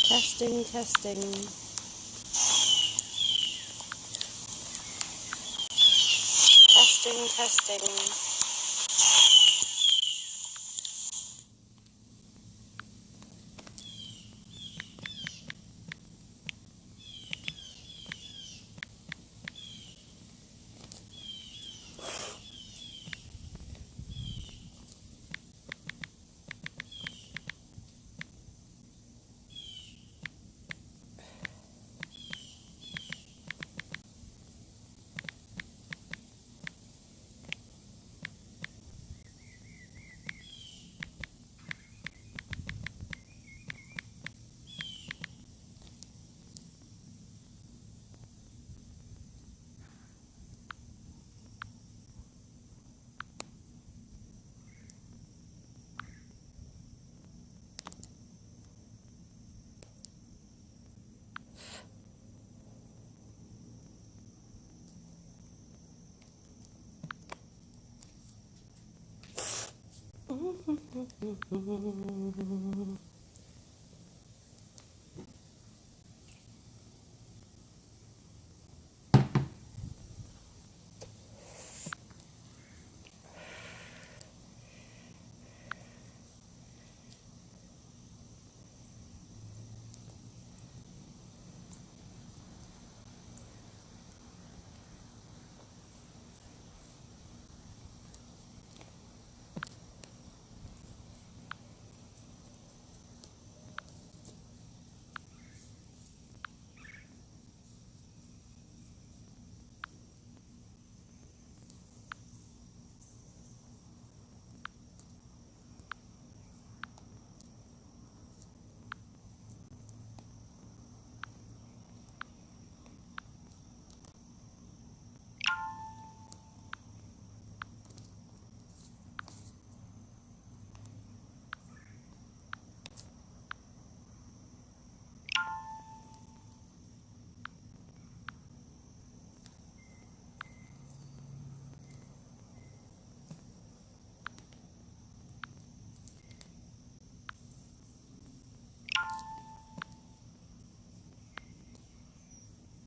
Testing, testing. Testing, testing.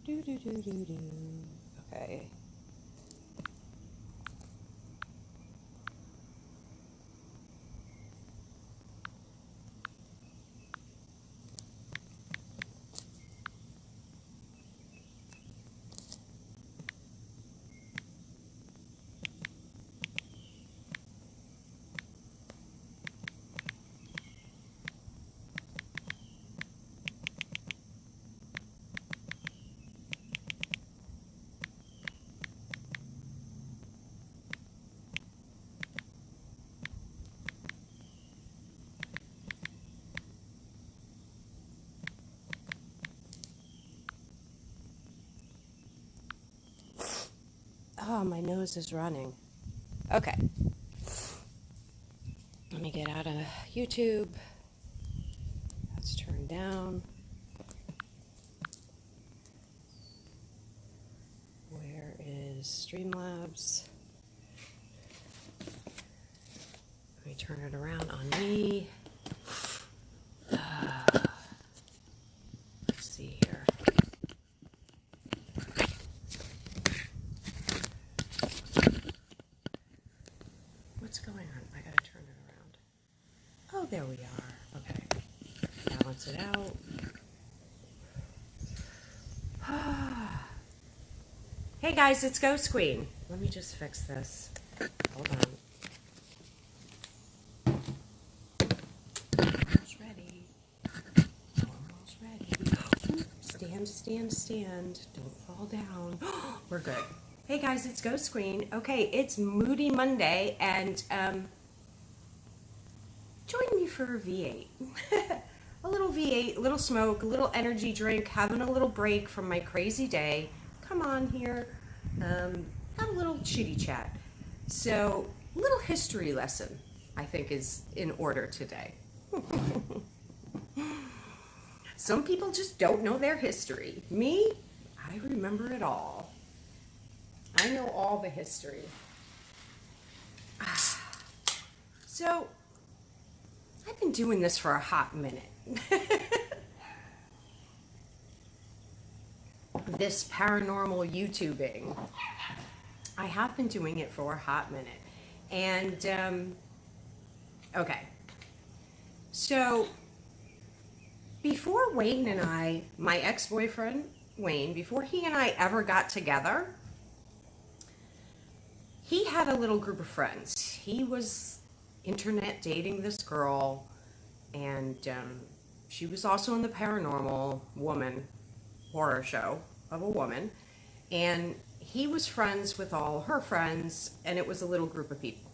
Do, do, do, do, do. Okay. Oh, my nose is running. Okay. Let me get out of YouTube. That's turned down. Where is Streamlabs? Let me turn it around on me. Let's see here. What's going on? I gotta turn it around. Oh, there we are. Okay. Balance it out. Hey guys, it's Ghost Queen. Let me just fix this. Hold on. Almost ready. Almost ready. Stand, stand, stand. Don't fall down. We're good. Hey guys, it's Ghost Queen. Okay, it's Moody Monday, and join me for a V8. A little V8, a little smoke, a little energy drink, having a little break from my crazy day. Come on here, have a little chitty chat. So, little history lesson, I think, is in order today. Some people just don't know their history. Me, I remember it all. I know all the history. So, I've been doing this for a hot minute. This paranormal YouTubing. I have been doing it for a hot minute. And, okay. So, before Wayne and I, my ex-boyfriend, Wayne, before he and I ever got together, he had a little group of friends. He was internet dating this girl, and she was also in the paranormal woman horror show of a woman, and he was friends with all her friends, and it was a little group of people.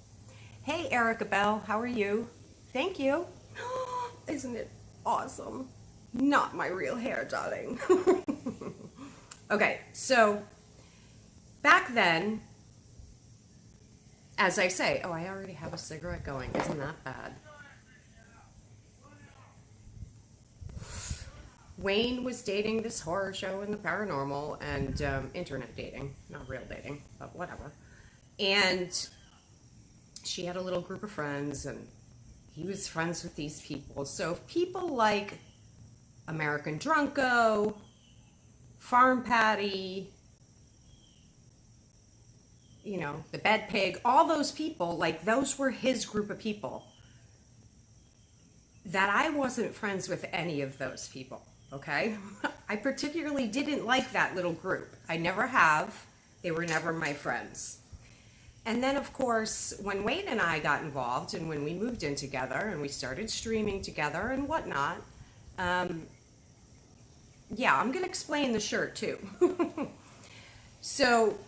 Hey, Erica Bell, how are you? Thank you. Isn't it awesome? Not my real hair, darling. Okay, so back then, as I say, oh, I already have a cigarette going. Isn't that bad? Wayne was dating this horror show in the paranormal and internet dating, not real dating, but whatever. And she had a little group of friends, and he was friends with these people. So people like American Drunko, Farm Patty, you know, the Bed Pig, all those people, like those were his group of people. That I wasn't friends with any of those people, okay? I particularly didn't like that little group. I never have. They were never my friends. And then, of course, when Wayne and I got involved and when we moved in together and we started streaming together and whatnot, yeah, I'm going to explain the shirt too. So,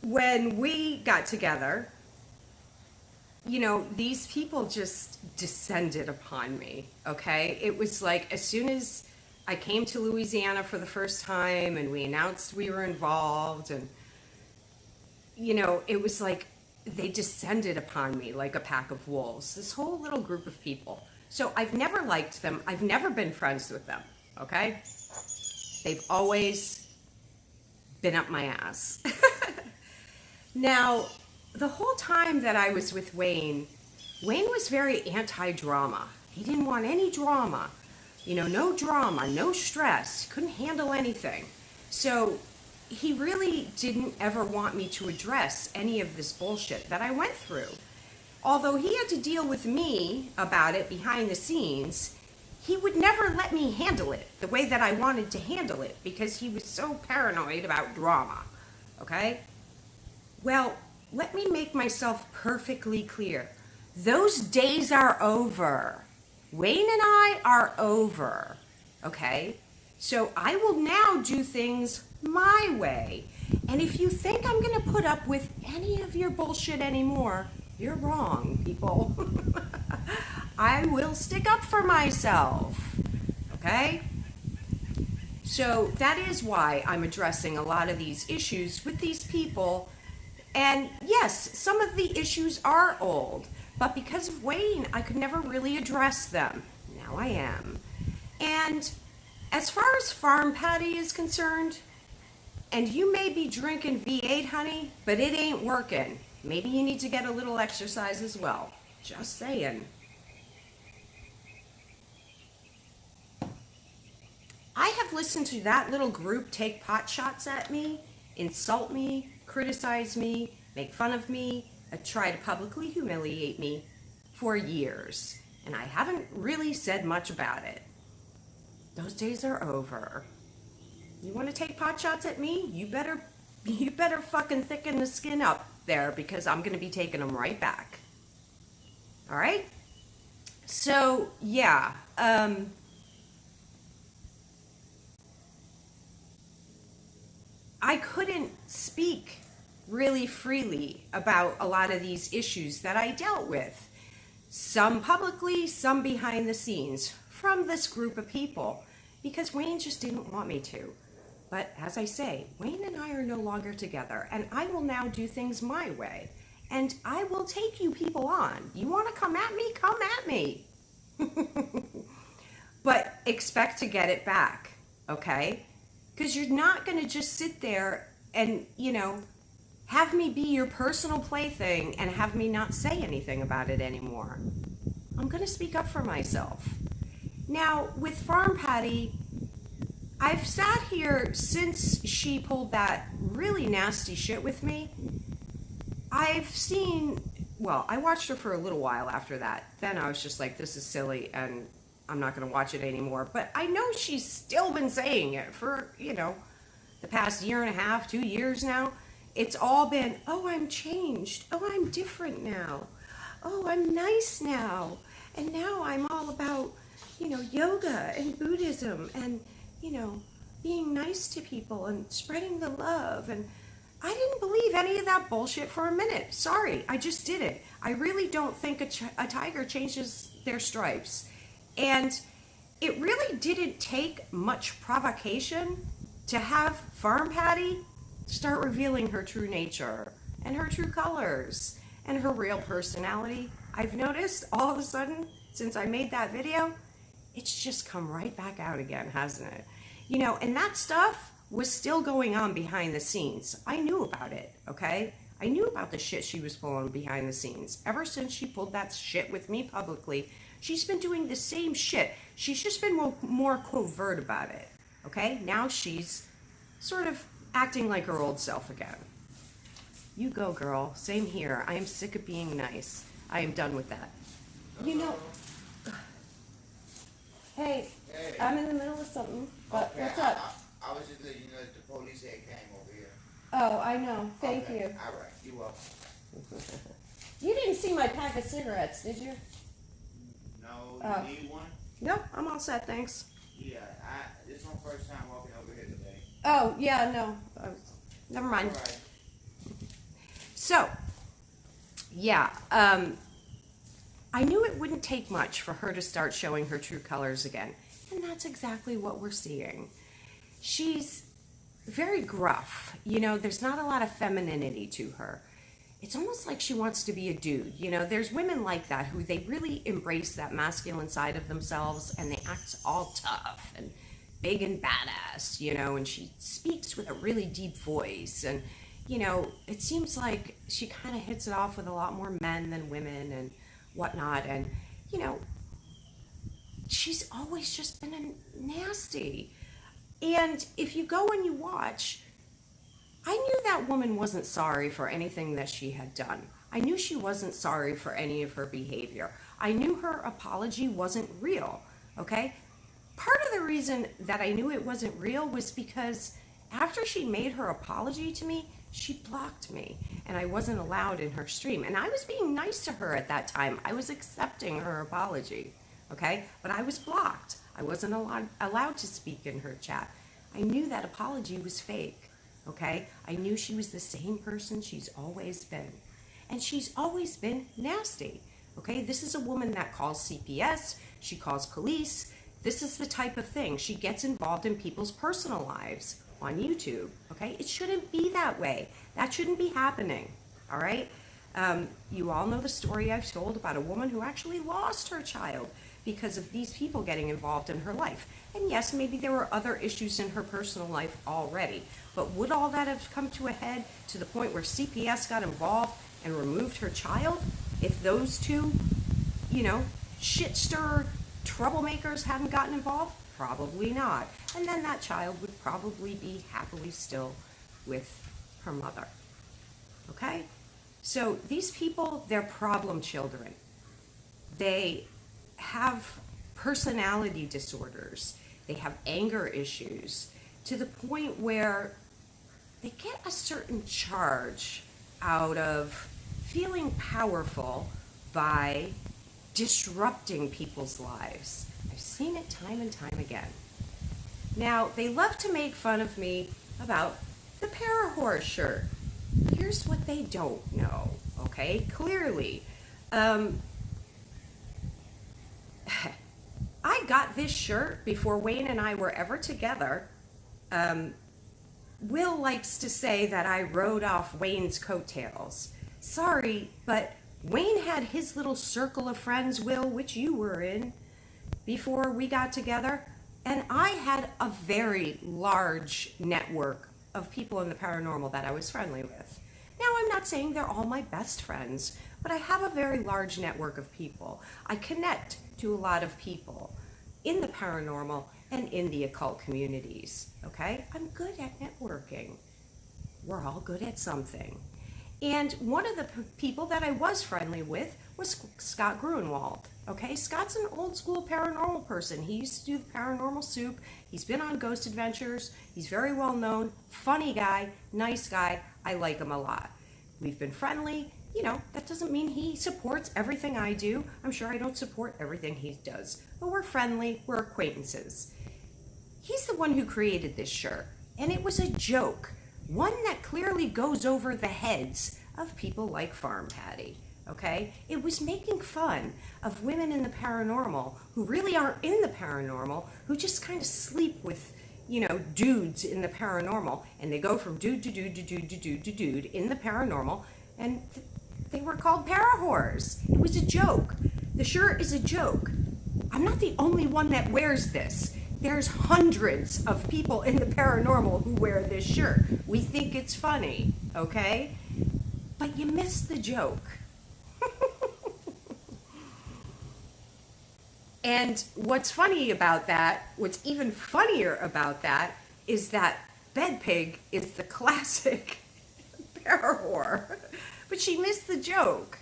when we got together, you know, these people just descended upon me, okay? It was like as soon as I came to Louisiana for the first time and we announced we were involved, and, you know, it was like they descended upon me like a pack of wolves, this whole little group of people. So I've never liked them. I've never been friends with them, okay? They've always been up my ass. Now, the whole time that I was with Wayne was very anti-drama. He didn't want any drama. You know, no drama, no stress. Couldn't handle anything. So he really didn't ever want me to address any of this bullshit that I went through. Although he had to deal with me about it behind the scenes, he would never let me handle it the way that I wanted to handle it because he was so paranoid about drama. Okay? Well, let me make myself perfectly clear. Those days are over. Wayne and I are over. Okay? So I will now do things my way. And if you think I'm going to put up with any of your bullshit anymore, you're wrong, people. I will stick up for myself. Okay? So that is why I'm addressing a lot of these issues with these people. And yes, some of the issues are old, but because of Wayne, I could never really address them. Now I am. And as far as Farm Patty is concerned, and you may be drinking V8, honey, but it ain't working. Maybe you need to get a little exercise as well. Just saying. I have listened to that little group take pot shots at me, insult me, criticize me, make fun of me, try to publicly humiliate me for years. And I haven't really said much about it. Those days are over. You want to take pot shots at me? You better fucking thicken the skin up there because I'm going to be taking them right back. All right? So, yeah. I couldn't speak really freely about a lot of these issues that I dealt with. Some publicly, some behind the scenes, from this group of people, because Wayne just didn't want me to. But as I say, Wayne and I are no longer together, and I will now do things my way. And I will take you people on. You want to come at me? Come at me. But expect to get it back, okay? Because you're not going to just sit there and, have me be your personal plaything and have me not say anything about it anymore. I'm going to speak up for myself. Now, with Farm Patty, I've sat here since she pulled that really nasty shit with me. I watched her for a little while after that. Then I was just like, this is silly and I'm not going to watch it anymore. But I know she's still been saying it for, the past year and a half, 2 years now. It's all been, oh, I'm changed. Oh, I'm different now. Oh, I'm nice now. And now I'm all about, yoga and Buddhism and, being nice to people and spreading the love. And I didn't believe any of that bullshit for a minute. Sorry, I just didn't. I really don't think a tiger changes their stripes. And it really didn't take much provocation to have Farm Patty start revealing her true nature and her true colors and her real personality. I've noticed all of a sudden, since I made that video, it's just come right back out again, hasn't it? And that stuff was still going on behind the scenes. I knew about it, okay? I knew about the shit she was pulling behind the scenes. Ever since she pulled that shit with me publicly, she's been doing the same shit. She's just been more covert about it, okay? Now she's sort of acting like her old self again. You go, girl. Same here. I am sick of being nice. I am done with that. Hey, I'm in the middle of something, but Okay, what's up? I was just letting you know that the police had came over here. Oh, I know. Thank you. All right, you're welcome. You didn't see my pack of cigarettes, did you? No, Oh. you need one? No, I'm all set, thanks. Yeah, this is my first time walking over here today. Oh, yeah, no. Never mind. All right. So, yeah, I knew it wouldn't take much for her to start showing her true colors again. And that's exactly what we're seeing. She's very gruff. There's not a lot of femininity to her. It's almost like she wants to be a dude. There's women like that who they really embrace that masculine side of themselves and they act all tough and big and badass, and she speaks with a really deep voice. And, it seems like she kind of hits it off with a lot more men than women and whatnot. And, she's always just been a nasty. And if you go and you watch, I knew that woman wasn't sorry for anything that she had done. I knew she wasn't sorry for any of her behavior. I knew her apology wasn't real, okay? Part of the reason that I knew it wasn't real was because after she made her apology to me, she blocked me and I wasn't allowed in her stream. And I was being nice to her at that time. I was accepting her apology, okay? But I was blocked. I wasn't allowed to speak in her chat. I knew that apology was fake, okay? I knew she was the same person she's always been. And she's always been nasty, okay? This is a woman that calls CPS, she calls police. This is the type of thing. She gets involved in people's personal lives on YouTube, okay? It shouldn't be that way. That shouldn't be happening, all right? You all know the story I've told about a woman who actually lost her child because of these people getting involved in her life. And yes, maybe there were other issues in her personal life already, but would all that have come to a head to the point where CPS got involved and removed her child if those two, shit stirrer troublemakers hadn't gotten involved? Probably not. And then that child would probably be happily still with her mother. Okay? So these people, they're problem children. They have personality disorders. They have anger issues to the point where they get a certain charge out of feeling powerful by disrupting people's lives. I've seen it time and time again. Now, they love to make fun of me about the Parawhores shirt. here's what they don't know, okay? Clearly, I got this shirt before Wayne and I were ever together. Will likes to say that I rode off Wayne's coattails. Sorry, but Wayne had his little circle of friends, Will, which you were in, before we got together. And I had a very large network of people in the paranormal that I was friendly with. Now, I'm not saying they're all my best friends, but I have a very large network of people. I connect to a lot of people in the paranormal and in the occult communities, okay? I'm good at networking. We're all good at something. And one of the people that I was friendly with was Scott Gruenwald, okay? Scott's an old school paranormal person. He used to do the Paranormal Soup. He's been on Ghost Adventures. He's very well known, funny guy, nice guy. I like him a lot. We've been friendly. You know, that doesn't mean he supports everything I do. I'm sure I don't support everything he does, but we're friendly, we're acquaintances. He's the one who created this shirt, and it was a joke, one that clearly goes over the heads of people like Farm Patty, okay? It was making fun of women in the paranormal who really aren't in the paranormal, who just kind of sleep with, you know, dudes in the paranormal, and they go from dude to dude to dude to dude to dude in the paranormal, and they were called Parawhores. It was a joke. The shirt is a joke. I'm not the only one that wears this. There's hundreds of people in the paranormal who wear this shirt. We think it's funny, okay? But you missed the joke. And what's funny about that, what's even funnier about that, is that Bedpig is the classic Parawhore. But she missed the joke,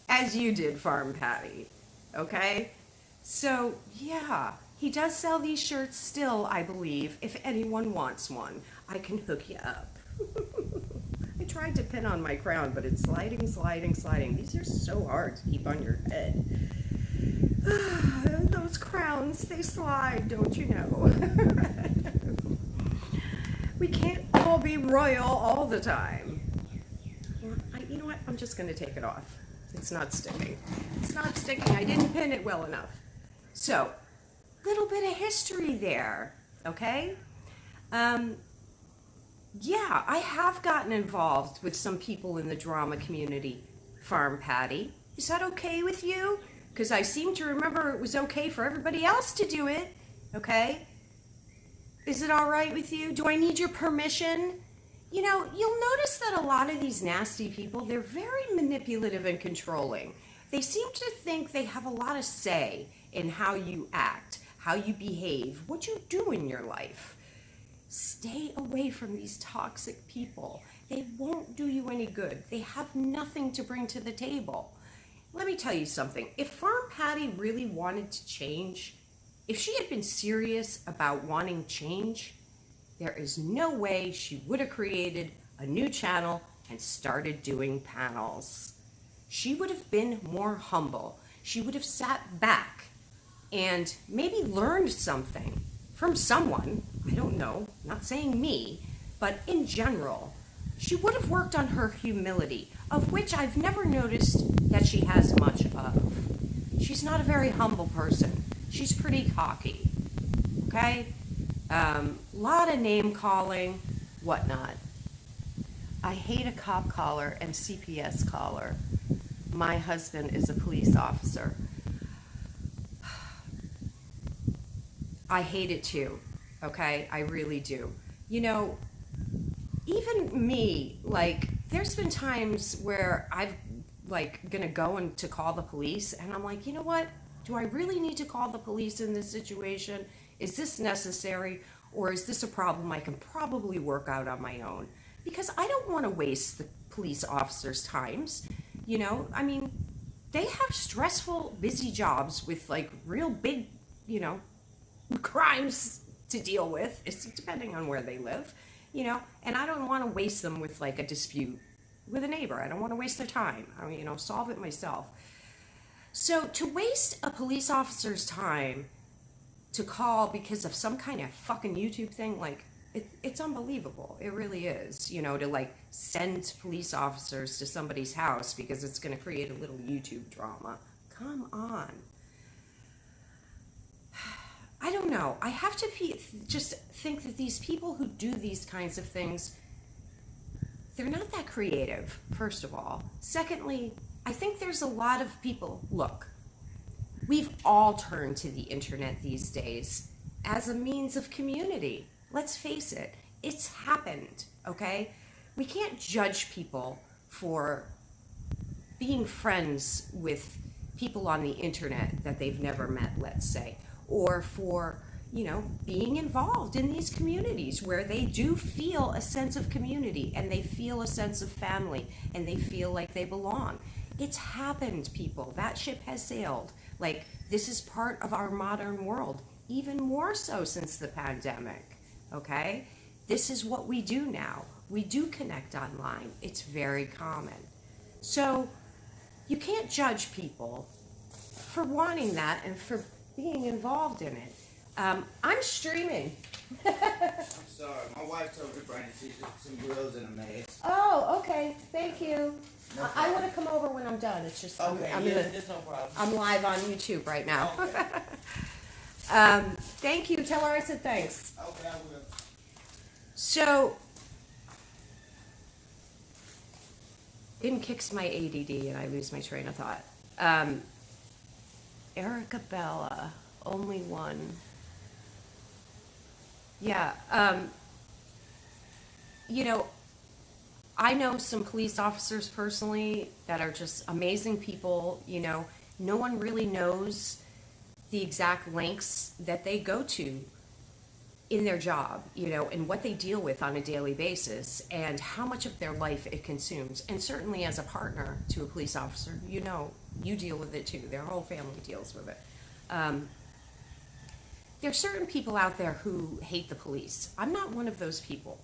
as you did, Farm Patty, okay? So, yeah, he does sell these shirts still, I believe. If anyone wants one, I can hook you up. I tried to pin on my crown, but it's sliding, sliding, sliding. These are so hard to keep on your head. Those crowns, they slide, don't you know? We can't all be royal all the time. You know what? I'm just going to take it off. It's not sticking. It's not sticking. I didn't pin it well enough. So, little bit of history there, okay? Yeah, I have gotten involved with some people in the drama community, Farm Patty. Is that okay with you? Because I seem to remember it was okay for everybody else to do it, okay? Is it all right with you? Do I need your permission? You know, you'll notice that a lot of these nasty people, they're very manipulative and controlling. They seem to think they have a lot of say in how you act, how you behave, what you do in your life. Stay away from these toxic people. They won't do you any good. They have nothing to bring to the table. Let me tell you something. If Farm Patty really wanted to change, if she had been serious about wanting change, there is no way she would have created a new channel and started doing panels. She would have been more humble. She would have sat back and maybe learned something from someone. I don't know, not saying me, but in general. She would have worked on her humility, of which I've never noticed that she has much of. She's not a very humble person. She's pretty cocky, okay? Lot of name calling, whatnot. I hate a cop collar and CPS collar. My husband is a police officer. I hate it too, okay? I really do. You know, even me, like, there's been times where I've, like, gonna go and to call the police, and I'm like, you know what? Do I really need to call the police in this situation? Is this necessary, or is this a problem I can probably work out on my own? Because I don't want to waste the police officers' times. You know, I mean, they have stressful, busy jobs with, like, real big, you know, crimes to deal with. It's depending on where they live, you know, and I don't want to waste them with, like, a dispute with a neighbor. I don't want to waste their time. I mean, you know, solve it myself. So to waste a police officer's time to call because of some kind of fucking YouTube thing, like, It's unbelievable. It really is, to like send police officers to somebody's house because it's going to create a little YouTube drama. Come on. I don't know. I have to just think that these people who do these kinds of things, they're not that creative, first of all. Secondly, I think there's a lot of people, look, we've all turned to the internet these days as a means of community. Let's face it, it's happened, okay? We can't judge people for being friends with people on the internet that they've never met, let's say, or for, being involved in these communities where they do feel a sense of community and they feel a sense of family and they feel like they belong. It's happened, people. That ship has sailed. Like, this is part of our modern world, even more so since the pandemic, okay? This is what we do now. We do connect online. It's very common. So you can't judge people for wanting that and for being involved in it. I'm streaming. I'm sorry. My wife told me to bring some grills and a mask. Oh, okay. Thank you. No I problem. want to come over when I'm done. It's just Okay, there's no problem. I'm live on YouTube right now. Okay. Thank you. Tell her I said thanks. Okay, I will. So, it kicks my ADD and I lose my train of thought. Erica Bella, only one. Yeah, I know some police officers personally that are just amazing people. No one really knows the exact lengths that they go to in their job, and what they deal with on a daily basis and how much of their life it consumes. And certainly as a partner to a police officer, you deal with it too. Their whole family deals with it. There's certain people out there who hate the police. I'm not one of those people.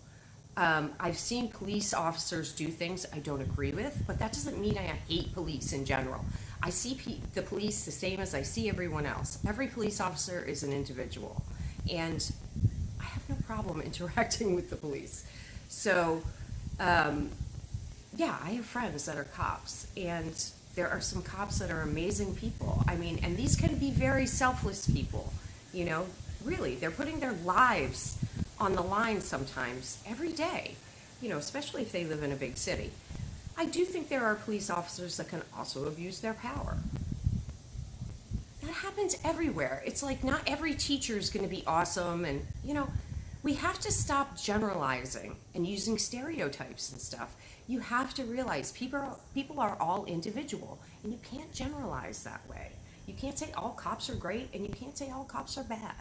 I've seen police officers do things I don't agree with, but that doesn't mean I hate police in general. I see the police the same as I see everyone else. Every police officer is an individual, and I have no problem interacting with the police. So, yeah, I have friends that are cops, and there are some cops that are amazing people. I mean, and these can be very selfless people, really. They're putting their lives on the line sometimes every day, especially if they live in a big city. I do think there are police officers that can also abuse their power. That happens everywhere. It's like not every teacher is going to be awesome, and we have to stop generalizing and using stereotypes and stuff. You have to realize people are all individual, and you can't generalize that way. You can't say all cops are great, and you can't say all cops are bad.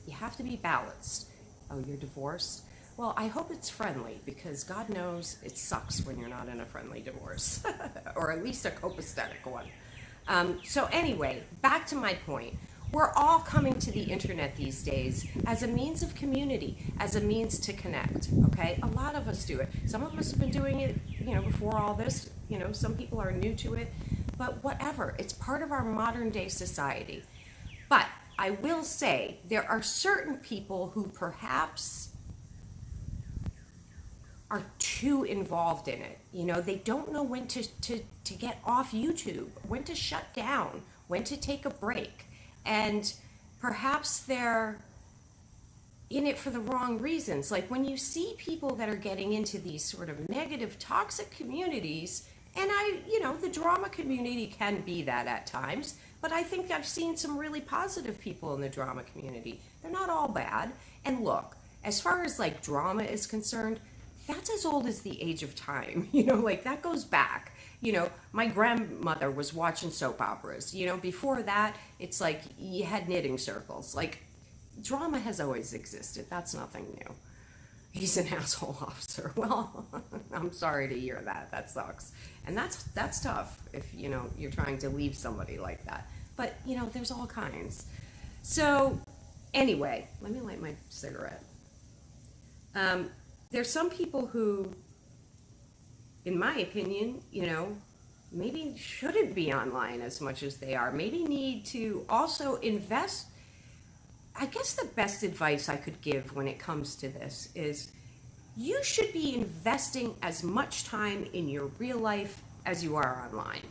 You have to be balanced. Oh, you're divorced? Well, I hope it's friendly, because God knows it sucks when you're not in a friendly divorce, or at least a copacetic one. So anyway, back to my point. We're all coming to the internet these days as a means of community, as a means to connect, okay? A lot of us do it. Some of us have been doing it, before all this. Some people are new to it, but whatever. It's part of our modern day society. But I will say there are certain people who perhaps are too involved in it. They don't know when to get off YouTube, when to shut down, when to take a break. And perhaps they're in it for the wrong reasons. Like when you see people that are getting into these sort of negative, toxic communities, and the drama community can be that at times, but I think I've seen some really positive people in the drama community. They're not all bad. And look, as far as like drama is concerned, that's as old as the age of time. Like that goes back. My grandmother was watching soap operas. Before that, it's like you had knitting circles. Like, drama has always existed. That's nothing new. He's an asshole officer. Well, I'm sorry to hear that. That sucks. And that's tough if, you're trying to leave somebody like that. But, there's all kinds. So, anyway, let me light my cigarette. There's some people who, in my opinion, maybe shouldn't be online as much as they are. Maybe need to also invest I guess the best advice I could give when it comes to this is you should be investing as much time in your real life as you are online.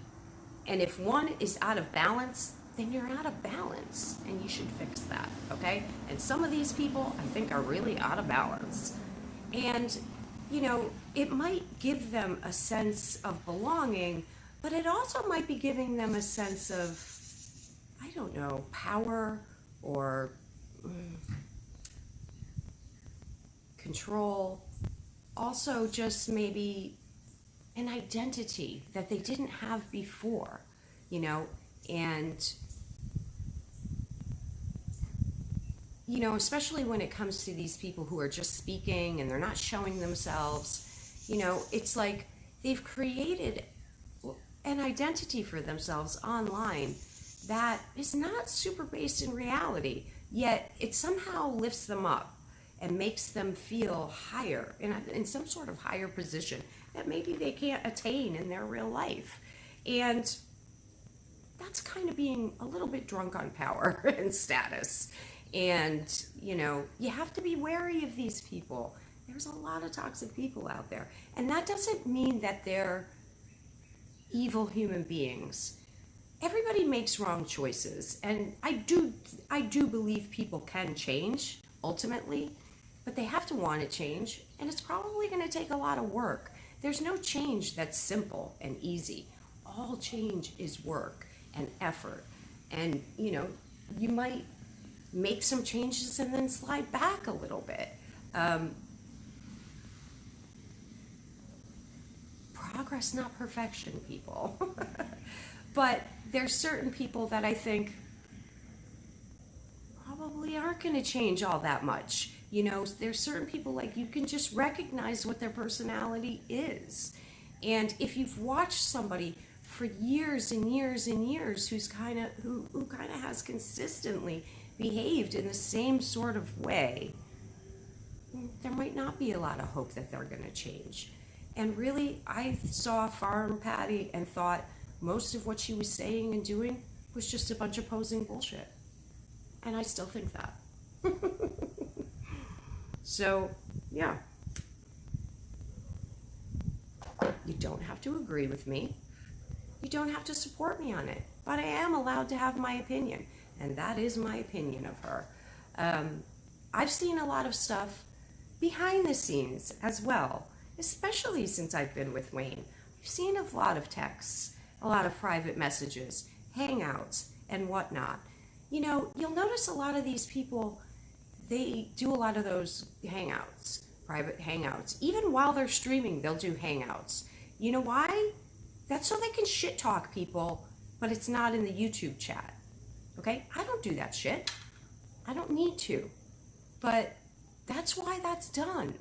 And if one is out of balance, then you're out of balance and you should fix that, okay? And some of these people I think are really out of balance. And, it might give them a sense of belonging, but it also might be giving them a sense of, I don't know, power or control. Also, just maybe an identity that they didn't have before, and, especially when it comes to these people who are just speaking and they're not showing themselves, it's like they've created an identity for themselves online that is not super based in reality, yet it somehow lifts them up and makes them feel higher, in some sort of higher position that maybe they can't attain in their real life. And that's kind of being a little bit drunk on power and status. And, you have to be wary of these people. There's a lot of toxic people out there. And that doesn't mean that they're evil human beings. Everybody makes wrong choices. And I do believe people can change ultimately, but they have to want to change. And it's probably going to take a lot of work. There's no change that's simple and easy. All change is work and effort. And, you might make some changes and then slide back a little bit. Progress, not perfection, people. But there's certain people that I think probably aren't going to change all that much. There's certain people, like, you can just recognize what their personality is. And if you've watched somebody for years and years and years who kind of has consistently behaved in the same sort of way, there might not be a lot of hope that they're going to change. And really, I saw Farm Patty and thought most of what she was saying and doing was just a bunch of posing bullshit. And I still think that. So, yeah. You don't have to agree with me. You don't have to support me on it. But I am allowed to have my opinion. And that is my opinion of her. I've seen a lot of stuff behind the scenes as well, especially since I've been with Wayne. I've seen a lot of texts, a lot of private messages, hangouts, and whatnot. You'll notice a lot of these people, they do a lot of those hangouts, private hangouts. Even while they're streaming, they'll do hangouts. You know why? That's so they can shit talk people, but it's not in the YouTube chat. Okay? I don't do that shit. I don't need to. But that's why that's done.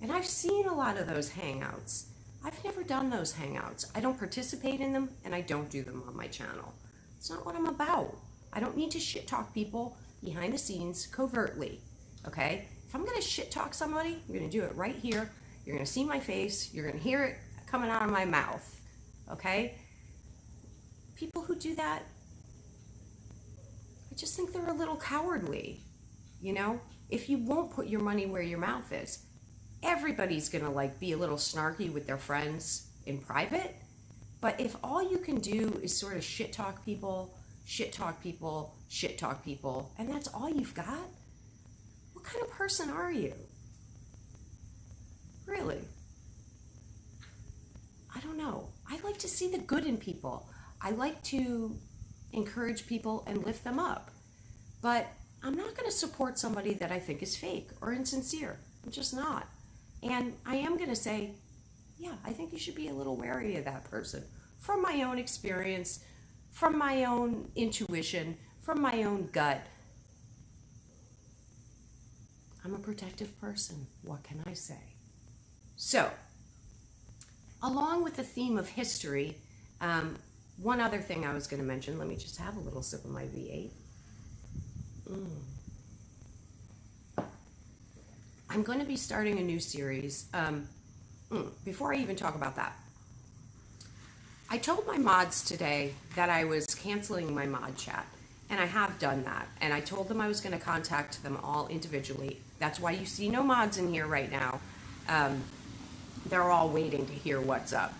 And I've seen a lot of those hangouts. I've never done those hangouts. I don't participate in them, and I don't do them on my channel. It's not what I'm about. I don't need to shit talk people behind the scenes covertly. Okay? If I'm going to shit talk somebody, I'm going to do it right here. You're going to see my face. You're going to hear it coming out of my mouth. Okay? People who do that, I just think they're a little cowardly. If you won't put your money where your mouth is, everybody's gonna be a little snarky with their friends in private. But if all you can do is sort of shit talk people, and that's all you've got, what kind of person are you? Really? I don't know. I like to see the good in people. I like to encourage people and lift them up. But I'm not going to support somebody that I think is fake or insincere. I'm just not. And I am going to say, yeah, I think you should be a little wary of that person. From my own experience, from my own intuition, from my own gut. I'm a protective person. What can I say? So, along with the theme of history, one other thing I was going to mention, let me just have a little sip of my V8. I'm going to be starting a new series. Before I even talk about that, I told my mods today that I was canceling my mod chat. And I have done that. And I told them I was going to contact them all individually. That's why you see no mods in here right now. They're all waiting to hear what's up.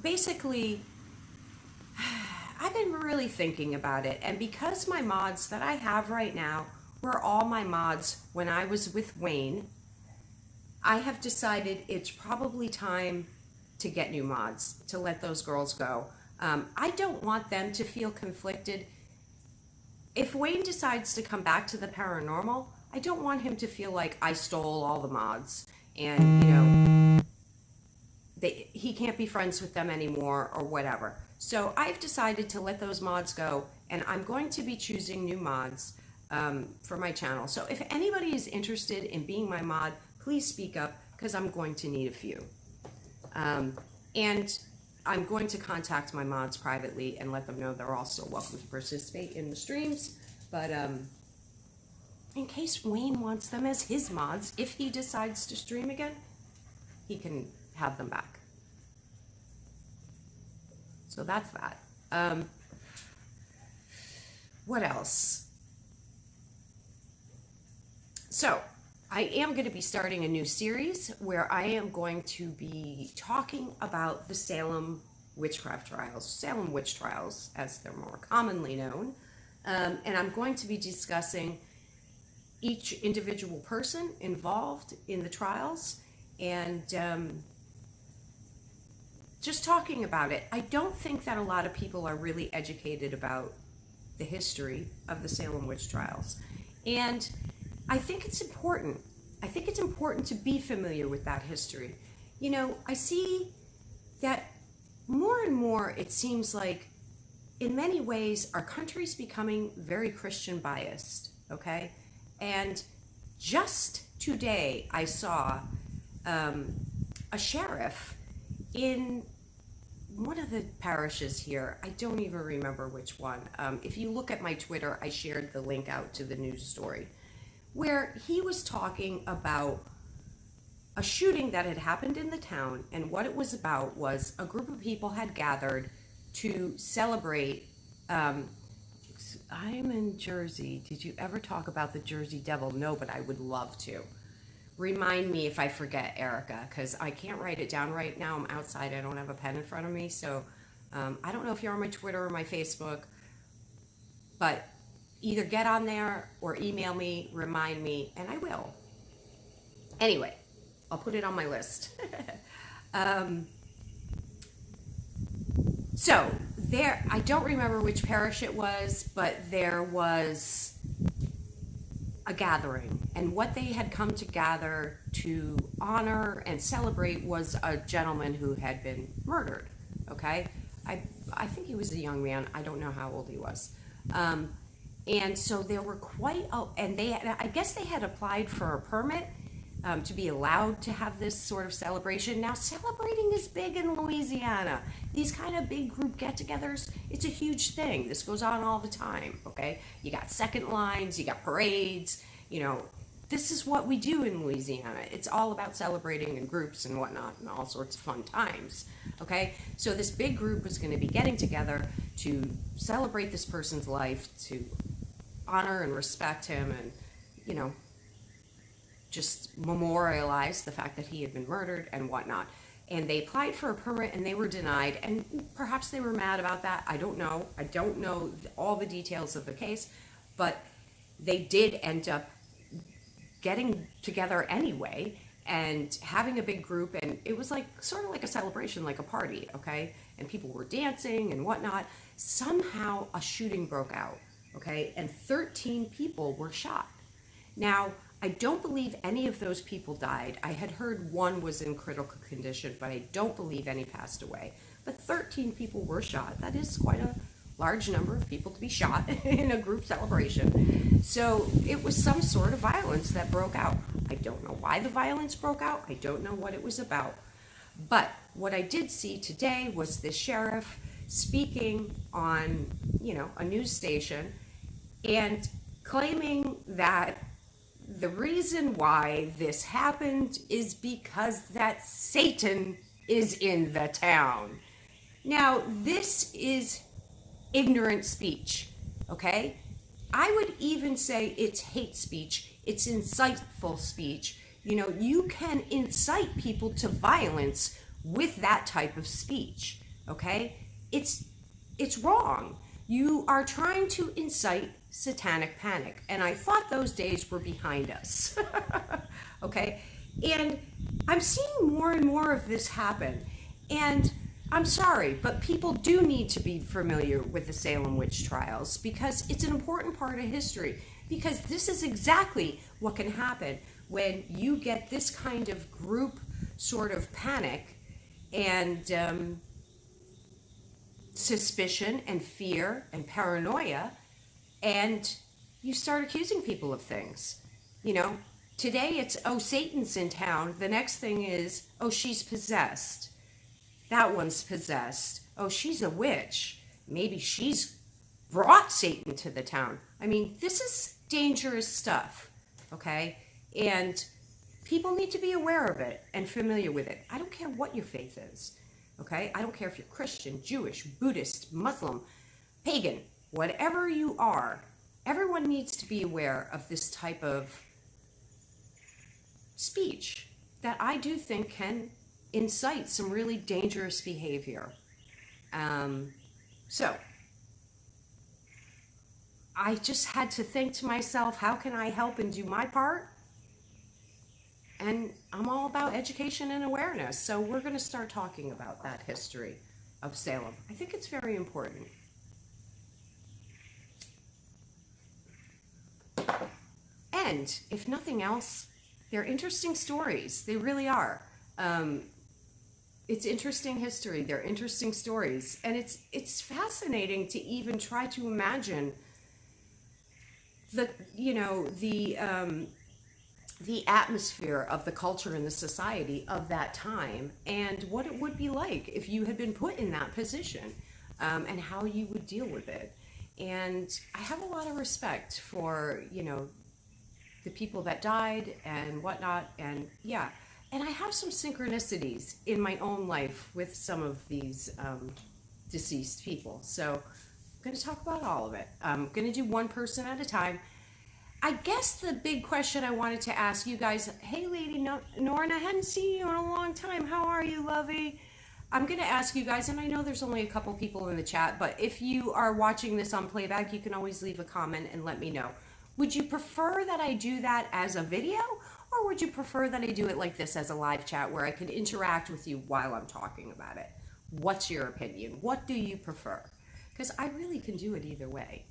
Basically, I've been really thinking about it. And because my mods that I have right now were all my mods when I was with Wayne, I have decided it's probably time to get new mods, to let those girls go. I don't want them to feel conflicted. If Wayne decides to come back to the paranormal, I don't want him to feel like I stole all the mods and, you know, he can't be friends with them anymore or whatever. So I've decided to let those mods go, and I'm going to be choosing new mods for my channel. So if anybody is interested in being my mod, please speak up, because I'm going to need a few. And I'm going to contact my mods privately and let them know they're all still welcome to participate in the streams. But in case Wayne wants them as his mods, if he decides to stream again, he can have them back. So that's that. What else? So I am going to be starting a new series where I am going to be talking about the Salem witchcraft trials, Salem witch trials, as they're more commonly known. And I'm going to be discussing each individual person involved in the trials and just talking about it. I don't think that a lot of people are really educated about the history of the Salem witch trials. And I think it's important. I think it's important to be familiar with that history. You know, I see that more and more it seems like in many ways our country's becoming very Christian biased, okay? And just today I saw a sheriff in one of the parishes here. I don't even remember which one. If you look at my Twitter, I shared the link out to the news story, where he was talking about a shooting that had happened in the town, and what it was about was a group of people had gathered to celebrate. I'm in Jersey. Did you ever talk about the Jersey Devil? No, but I would love to. Remind me if I forget, Erica, because I can't write it down right now. I'm outside. I don't have a pen in front of me, so I don't know if you're on my Twitter or my Facebook, but either get on there or email me, remind me, and I will. Anyway, I'll put it on my list. So there, I don't remember which parish it was, but there was a gathering, and what they had come to gather to honor and celebrate was a gentleman who had been murdered. Okay, I think he was a young man. I don't know how old he was. And so there were and I guess they had applied for a permit to be allowed to have this sort of celebration. Now, celebrating is big in Louisiana. These kind of big group get-togethers, it's a huge thing. This goes on all the time, okay? You got second lines, you got parades, you know. This is what we do in Louisiana. It's all about celebrating in groups and whatnot and all sorts of fun times, okay? So this big group was going to be getting together to celebrate this person's life, to honor and respect him, and, you know, just memorialize the fact that he had been murdered and whatnot. And they applied for a permit and they were denied, and perhaps they were mad about that. I don't know. I don't know all the details of the case, but they did end up getting together anyway and having a big group, and it was like sort of like a celebration, like a party, okay? And people were dancing and whatnot. Somehow a shooting broke out, okay? And 13 people were shot. Now, I don't believe any of those people died. I had heard one was in critical condition, but I don't believe any passed away. But 13 people were shot. That is quite a large number of people to be shot in a group celebration. So it was some sort of violence that broke out. I don't know why the violence broke out. I don't know what it was about. But what I did see today was the sheriff speaking on, you know, a news station and claiming that the reason why this happened is because that Satan is in the town. Now, this is ignorant speech, okay? I would even say it's hate speech. It's insightful speech. You know, you can incite people to violence with that type of speech, okay? It's wrong. You are trying to incite satanic panic, and I thought those days were behind us. Okay? And I'm seeing more and more of this happen. And I'm sorry, but people do need to be familiar with the Salem witch trials because it's an important part of history. Because this is exactly what can happen when you get this kind of group sort of panic and suspicion and fear and paranoia, and you start accusing people of things. You know, today it's, oh, Satan's in town. The next thing is, oh, she's possessed. That one's possessed. Oh, she's a witch. Maybe she's brought Satan to the town. I mean, this is dangerous stuff, okay? And people need to be aware of it and familiar with it. I don't care what your faith is, okay? I don't care if you're Christian, Jewish, Buddhist, Muslim, pagan, whatever you are. Everyone needs to be aware of this type of speech that I do think can incite some really dangerous behavior. So I just had to think to myself, how can I help and do my part? And I'm all about education and awareness. So we're going to start talking about that history of Salem. I think it's very important. And if nothing else, they're interesting stories. They really are. It's interesting history. They're interesting stories. And it's fascinating to even try to imagine the atmosphere of the culture and the society of that time, and what it would be like if you had been put in that position, and how you would deal with it. And I have a lot of respect for, you know, the people that died and whatnot, and yeah. And I have some synchronicities in my own life with some of these deceased people. So I'm going to talk about all of it. I'm going to do one person at a time. I guess the big question I wanted to ask you guys, hey, Lady Norn, I hadn't seen you in a long time. How are you, lovey? I'm going to ask you guys, and I know there's only a couple people in the chat, but if you are watching this on playback, you can always leave a comment and let me know. Would you prefer that I do that as a video, or would you prefer that I do it like this as a live chat where I can interact with you while I'm talking about it? What's your opinion? What do you prefer? Because I really can do it either way.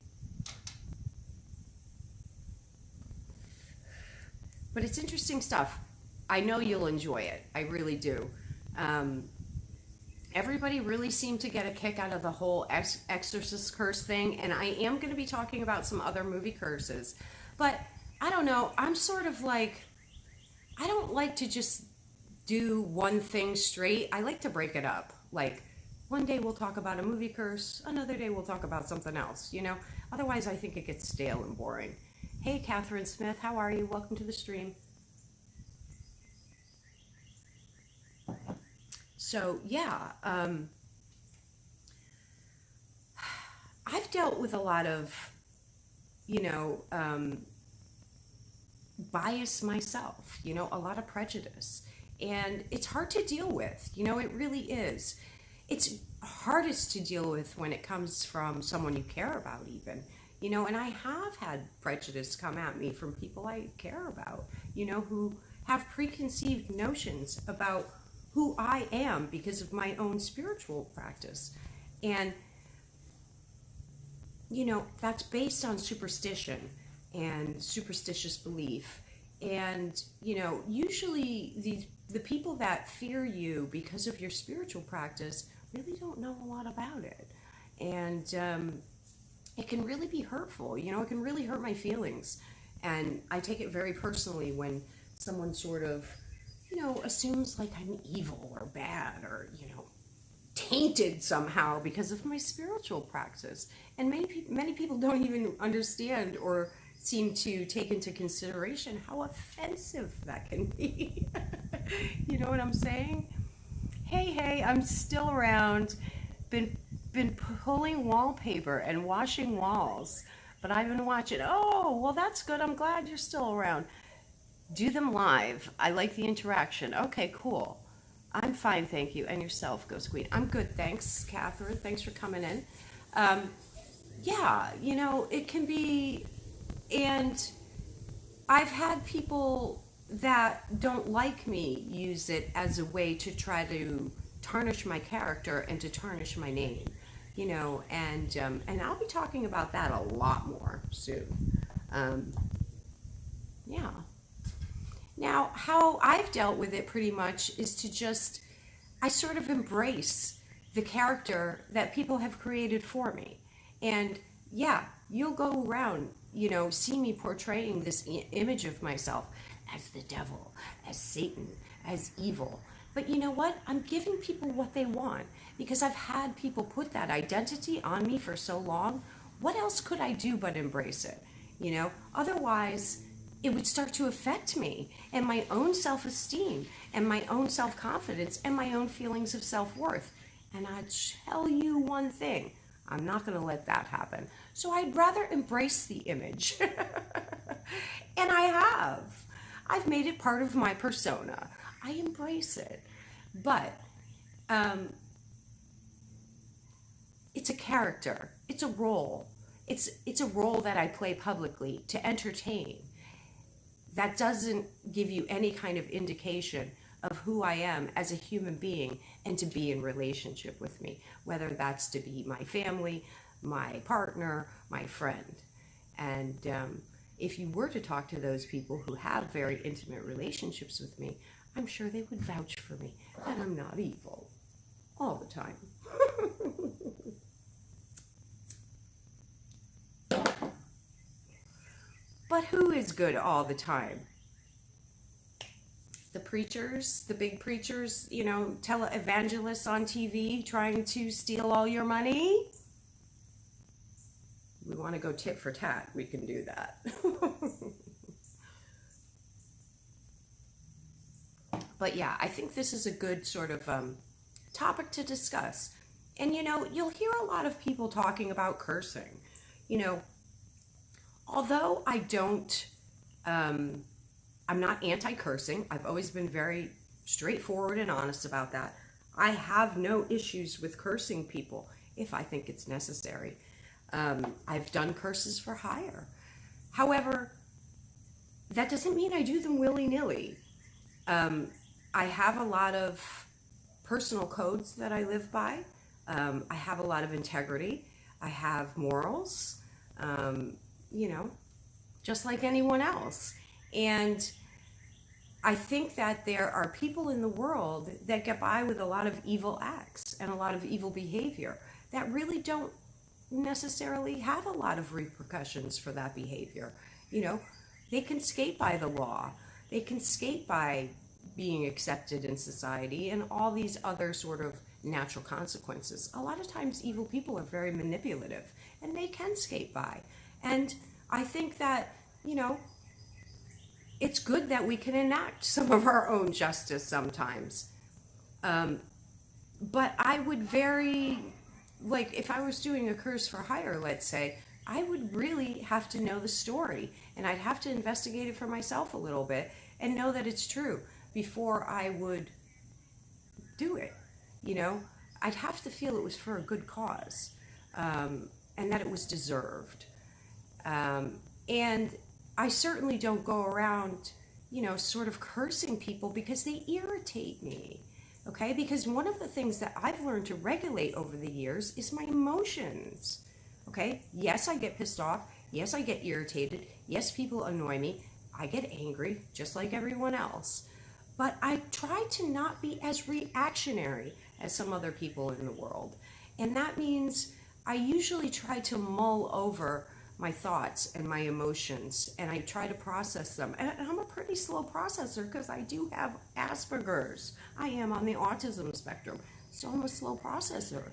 But it's interesting stuff. I know you'll enjoy it. I really do. Everybody really seemed to get a kick out of the whole Exorcist curse thing, and I am going to be talking about some other movie curses. But I don't know. I'm sort of like, I don't like to just do one thing straight. I like to break it up. Like, one day we'll talk about a movie curse, another day we'll talk about something else, you know? Otherwise, I think it gets stale and boring. Hey, Catherine Smith, how are you? Welcome to the stream. So, yeah, I've dealt with a lot of, you know, bias myself, you know, a lot of prejudice. And it's hard to deal with, you know, it really is. It's hardest to deal with when it comes from someone you care about even, you know, and I have had prejudice come at me from people I care about, you know, who have preconceived notions about who I am because of my own spiritual practice. And, you know, that's based on superstition and superstitious belief. And, you know, usually the people that fear you because of your spiritual practice really don't know a lot about it. And it can really be hurtful, you know, it can really hurt my feelings. And I take it very personally when someone sort of, you know, assumes like I'm evil or bad or, you know, tainted somehow because of my spiritual practice. And many people don't even understand or seem to take into consideration how offensive that can be. You know what I'm saying? Hey, I'm still around. Been been pulling wallpaper and washing walls, but I've been watching. Oh, well, that's good. I'm glad you're still around. Do them live. I like the interaction. Okay, cool. I'm fine, thank you. And yourself, Ghost Queen. I'm good, thanks, Catherine. Thanks for coming in. Um, yeah, it can be, and I've had people that don't like me use it as a way to try to tarnish my character and to tarnish my name, and I'll be talking about that a lot more soon. Um, yeah. Now, how I've dealt with it pretty much is to just, I sort of embrace the character that people have created for me. And yeah, you'll go around, see me portraying this image of myself as the devil, as Satan, as evil. But you know what? I'm giving people what they want because I've had people put that identity on me for so long. What else could I do but embrace it? Otherwise, it would start to affect me and my own self-esteem and my own self-confidence and my own feelings of self-worth. And I tell you one thing, I'm not going to let that happen. So I'd rather embrace the image. And I have. I've made it part of my persona. I embrace it. But it's a character. It's a role. It's a role that I play publicly to entertain. That doesn't give you any kind of indication of who I am as a human being and to be in relationship with me, whether that's to be my family, my partner, my friend. And if you were to talk to those people who have very intimate relationships with me, I'm sure they would vouch for me that I'm not evil all the time. But who is good all the time? The preachers, the big preachers, televangelists on TV trying to steal all your money? We want to go tit for tat, we can do that. But yeah, I think this is a good sort of topic to discuss. And you'll hear a lot of people talking about cursing. Although I don't, I'm not anti-cursing. I've always been very straightforward and honest about that. I have no issues with cursing people if I think it's necessary. I've done curses for hire. However, that doesn't mean I do them willy-nilly. I have a lot of personal codes that I live by. I have a lot of integrity. I have morals. Just like anyone else. And I think that there are people in the world that get by with a lot of evil acts and a lot of evil behavior that really don't necessarily have a lot of repercussions for that behavior. They can skate by the law. They can skate by being accepted in society and all these other sort of natural consequences. A lot of times evil people are very manipulative and they can skate by. And I think that, it's good that we can enact some of our own justice sometimes. But I would if I was doing a curse for hire, let's say, I would really have to know the story and I'd have to investigate it for myself a little bit and know that it's true before I would do it. I'd have to feel it was for a good cause and that it was deserved. And I certainly don't go around, sort of cursing people because they irritate me, okay? Because one of the things that I've learned to regulate over the years is my emotions, okay? Yes, I get pissed off. Yes, I get irritated. Yes, people annoy me. I get angry, just like everyone else. But I try to not be as reactionary as some other people in the world. And that means I usually try to mull over my thoughts and my emotions, and I try to process them. And I'm a pretty slow processor because I do have Asperger's. I am on the autism spectrum, so I'm a slow processor.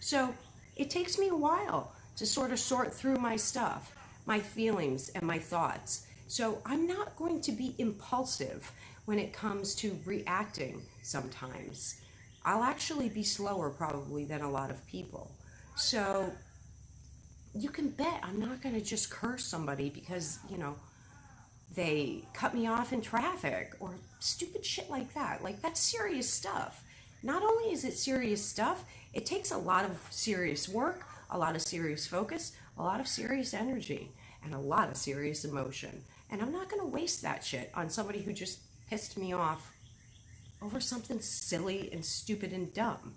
So it takes me a while to sort of sort through my stuff, my feelings and my thoughts. So I'm not going to be impulsive when it comes to reacting sometimes. I'll actually be slower probably than a lot of people. So you can bet I'm not going to just curse somebody because, they cut me off in traffic or stupid shit like that. Like, that's serious stuff. Not only is it serious stuff, it takes a lot of serious work, a lot of serious focus, a lot of serious energy, and a lot of serious emotion. And I'm not going to waste that shit on somebody who just pissed me off over something silly and stupid and dumb.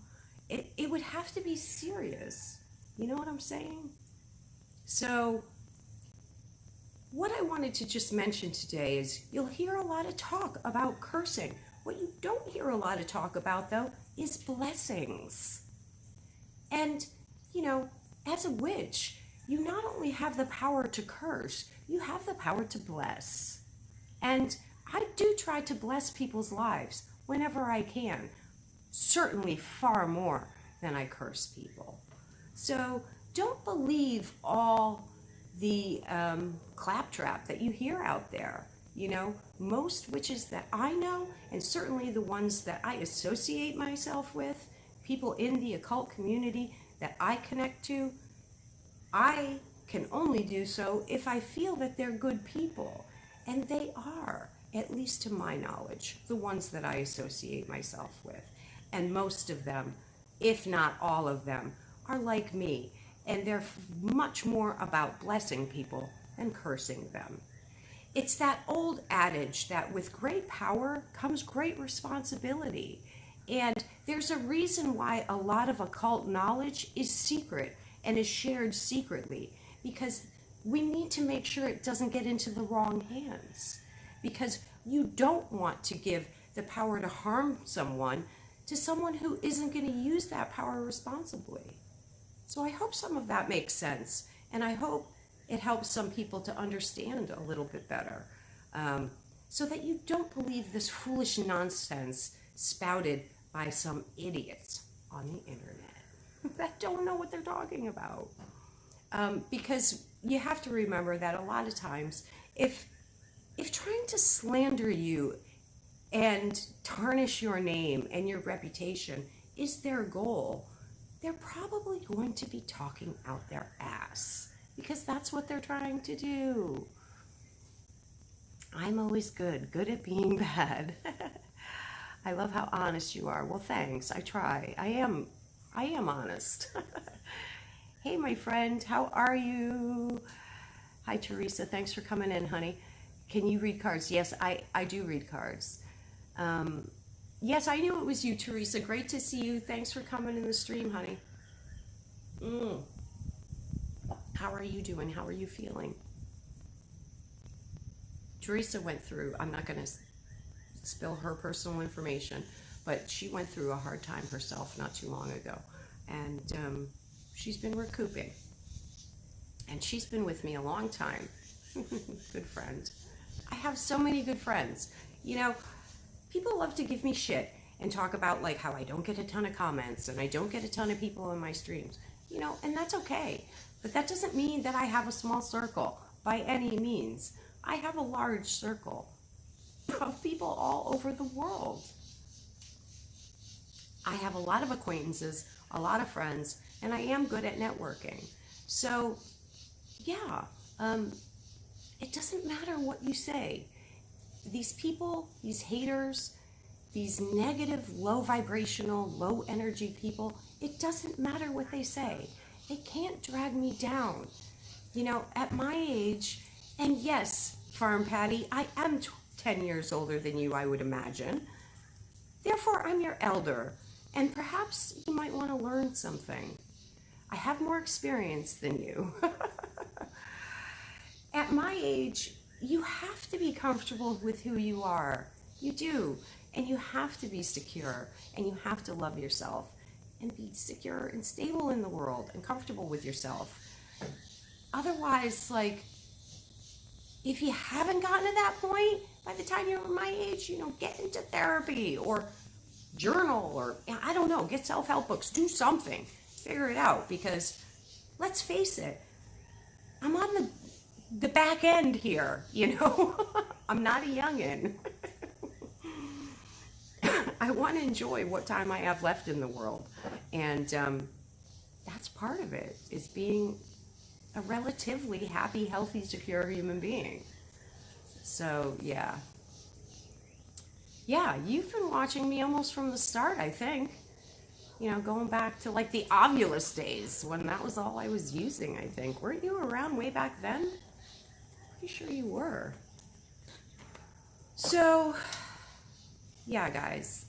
It would have to be serious. You know what I'm saying? So, what I wanted to just mention today is you'll hear a lot of talk about cursing. What you don't hear a lot of talk about, though, is blessings. And, as a witch, you not only have the power to curse, you have the power to bless. And I do try to bless people's lives whenever I can. Certainly far more than I curse people. So don't believe all the claptrap that you hear out there. Most witches that I know, and certainly the ones that I associate myself with, people in the occult community that I connect to, I can only do so if I feel that they're good people. And they are, at least to my knowledge, the ones that I associate myself with. And most of them, if not all of them, are like me. And they're much more about blessing people than cursing them. It's that old adage that with great power comes great responsibility. And there's a reason why a lot of occult knowledge is secret and is shared secretly, because we need to make sure it doesn't get into the wrong hands. Because you don't want to give the power to harm someone to someone who isn't going to use that power responsibly. So I hope some of that makes sense, and I hope it helps some people to understand a little bit better, so that you don't believe this foolish nonsense spouted by some idiots on the internet that don't know what they're talking about. Because you have to remember that a lot of times, if trying to slander you and tarnish your name and your reputation is their goal, they're probably going to be talking out their ass, because that's what they're trying to do. I'm always good at being bad. I love how honest you are. Well, thanks. I try. I am honest. Hey, my friend, how are you? Hi, Teresa. Thanks for coming in, honey. Can you read cards? Yes, I do read cards. Yes, I knew it was you, Teresa. Great to see you. Thanks for coming in the stream, honey. How are you doing? How are you feeling? Teresa went through, I'm not going to spill her personal information, but she went through a hard time herself not too long ago. And she's been recouping. And she's been with me a long time. Good friend. I have so many good friends. People love to give me shit and talk about like how I don't get a ton of comments and I don't get a ton of people in my streams, and that's okay. But that doesn't mean that I have a small circle by any means. I have a large circle of people all over the world. I have a lot of acquaintances, a lot of friends, and I am good at networking. So, yeah, it doesn't matter what you say. These people, these haters, these negative, low vibrational, low energy people, it doesn't matter what they say. They can't drag me down. At my age, and yes, Farm Patty, I am 10 years older than you, I would imagine. Therefore, I'm your elder, and perhaps you might want to learn something. I have more experience than you. At my age, you have to be comfortable with who you are. You do. And you have to be secure. And you have to love yourself. And be secure and stable in the world. And comfortable with yourself. Otherwise, if you haven't gotten to that point, by the time you're my age, get into therapy. Or journal. Or, I don't know, get self-help books. Do something. Figure it out. Because, let's face it, I'm on the back end here, I'm not a youngin'. I want to enjoy what time I have left in the world. And that's part of it, is being a relatively happy, healthy, secure human being. So, yeah. Yeah, you've been watching me almost from the start, I think. You know, going back to like the Ovulus days when that was all I was using, I think. Weren't you around way back then? Pretty sure you were. So, yeah, guys.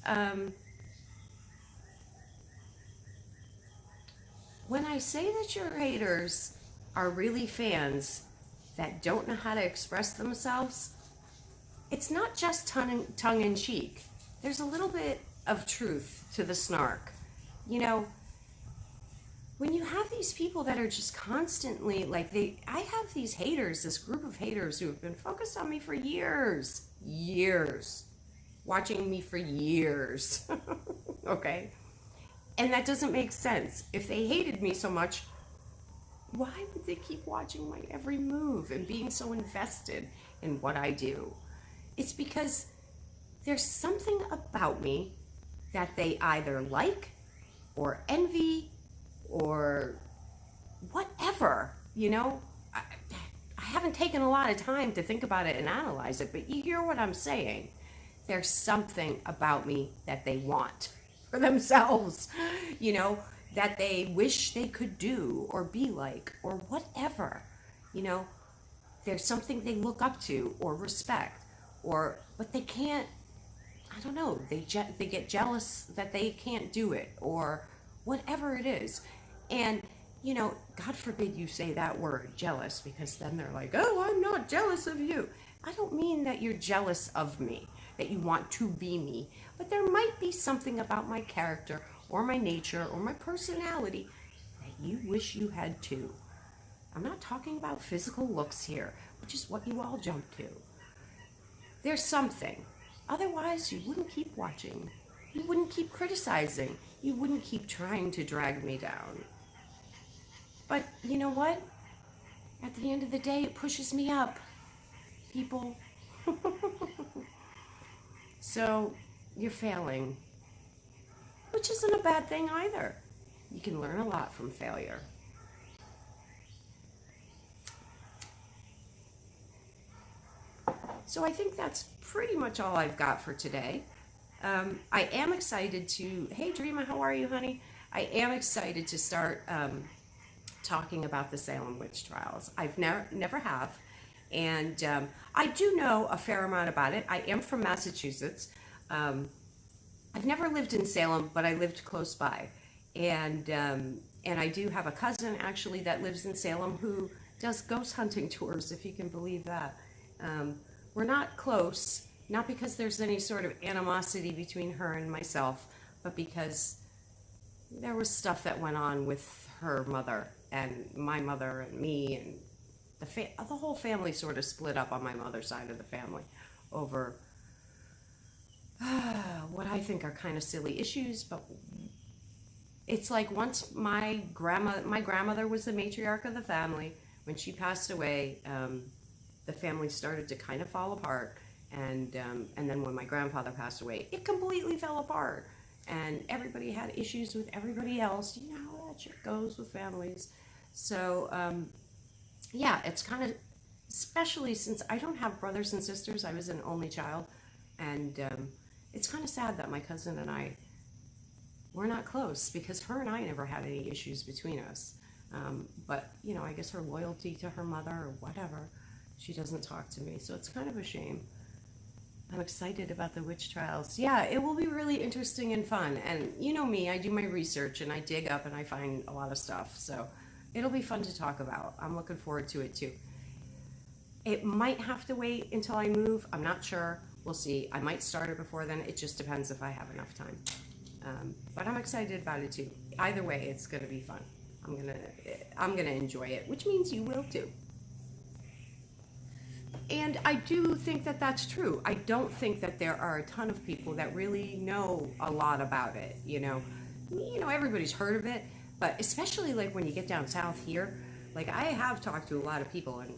When I say that your haters are really fans that don't know how to express themselves, it's not just tongue in cheek. There's a little bit of truth to the snark. You know, when you have these people that are just constantly like I have these haters, this group of haters who have been focused on me for years, watching me for years. Okay? And that doesn't make sense. If they hated me so much, why would they keep watching my every move and being so invested in what I do? It's because there's something about me that they either like or envy or whatever, you know? I haven't taken a lot of time to think about it and analyze it, but you hear what I'm saying. There's something about me that they want for themselves, you know, that they wish they could do or be like or whatever, you know. There's something they look up to or respect, but they can't. I don't know. They get jealous that they can't do it or whatever it is, and you know, God forbid you say that word, jealous, because then they're like, oh, I'm not jealous of you. I don't mean that you're jealous of me, that you want to be me, but there might be something about my character or my nature or my personality that you wish you had too. I'm not talking about physical looks here, which is what you all jump to. There's something. Otherwise, you wouldn't keep watching. You wouldn't keep criticizing. You wouldn't keep trying to drag me down. But you know what? At the end of the day, it pushes me up, people. So, you're failing, which isn't a bad thing either. You can learn a lot from failure. So I think that's pretty much all I've got for today. I am excited to, hey Dreama, how are you, honey? I am excited to start talking about the Salem witch trials. I've never have, and I do know a fair amount about it. I am from Massachusetts. I've never lived in Salem, but I lived close by, and I do have a cousin actually that lives in Salem who does ghost hunting tours, if you can believe that. We're not close, not because there's any sort of animosity between her and myself, but because there was stuff that went on with her mother and my mother and me, and the whole family sort of split up on my mother's side of the family over what I think are kind of silly issues. But it's like once my grandmother was the matriarch of the family. When she passed away, the family started to kind of fall apart, and then when my grandfather passed away, it completely fell apart, and everybody had issues with everybody else. You know how that shit goes with families. So yeah, it's kind of, especially since I don't have brothers and sisters, I was an only child, and it's kind of sad that my cousin and I were not close, because her and I never had any issues between us. But you know, I guess her loyalty to her mother or whatever, she doesn't talk to me, so it's kind of a shame. I'm excited about the witch trials. Yeah, it will be really interesting and fun. And you know me, I do my research and I dig up and I find a lot of stuff. So it'll be fun to talk about. I'm looking forward to it too. It might have to wait until I move. I'm not sure. We'll see. I might start it before then. It just depends if I have enough time. But I'm excited about it too. Either way, it's going to be fun. I'm gonna enjoy it, which means you will too. And I do think that that's true. I don't think that there are a ton of people that really know a lot about it. You know, everybody's heard of it, but especially like when you get down south here, like I have talked to a lot of people and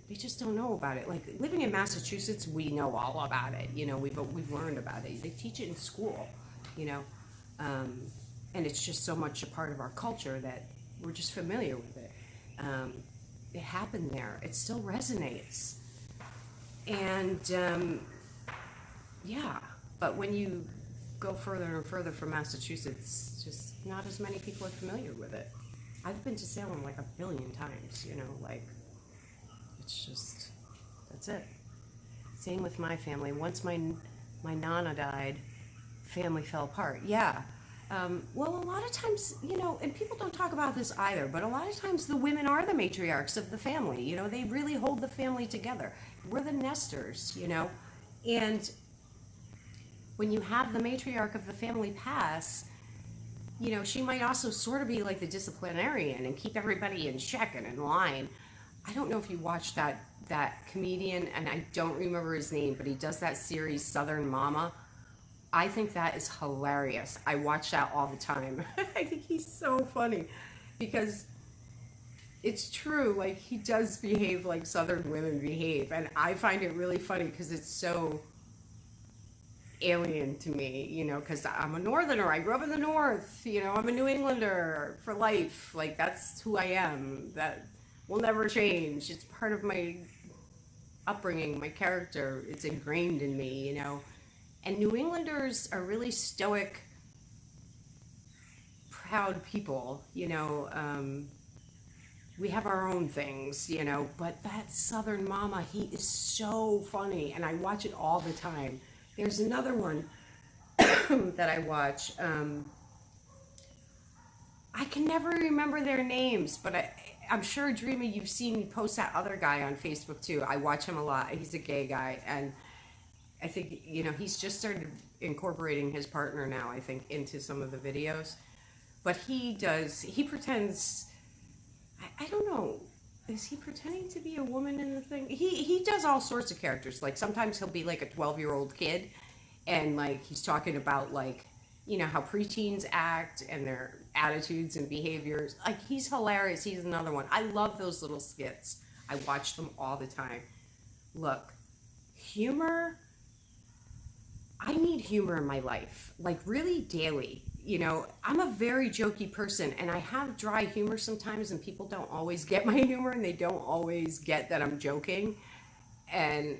they just don't know about it. Like living in Massachusetts, we know all about it. You know, we've learned about it. They teach it in school. You know, and it's just so much a part of our culture that we're just familiar with it. It happened there. It still resonates. And yeah, but when you go further and further from Massachusetts, just not as many people are familiar with it. I've been to Salem like 1 billion times, you know, like, it's just, that's it. Same with my family. Once my Nana died, family fell apart. Yeah. Well, a lot of times, you know, and people don't talk about this either, but a lot of times the women are the matriarchs of the family. You know, they really hold the family together. We're the nesters, you know, and when you have the matriarch of the family pass, you know, she might also sort of be like the disciplinarian and keep everybody in check and in line. I don't know if you watched that comedian, and I don't remember his name, but he does that series Southern Mama. I think that is hilarious. I watch that all the time. I think he's so funny because it's true. Like, he does behave like Southern women behave, and I find it really funny because it's so alien to me, you know, because I'm a Northerner. I grew up in the North. You know, I'm a New Englander for life. Like, that's who I am. That will never change. It's part of my upbringing, my character. It's ingrained in me, you know. And New Englanders are really stoic, proud people, you know. We have our own things, you know, but that Southern Mama, he is so funny, and I watch it all the time. There's another one that I watch. I can never remember their names, but I'm sure, Dreamy, you've seen me post that other guy on Facebook too. I watch him a lot. He's a gay guy, and I think, you know, he's just started incorporating his partner now, I think, into some of the videos. But he pretends, I don't know, is he pretending to be a woman in the thing? He does all sorts of characters. Like, sometimes he'll be like a 12-year-old kid, and like he's talking about, like, you know, how preteens act and their attitudes and behaviors. Like, he's hilarious. He's another one. I love those little skits. I watch them all the time. Look, humor, I need humor in my life, like, really daily. You know, I'm a very jokey person, and I have dry humor sometimes, and people don't always get my humor, and they don't always get that I'm joking. And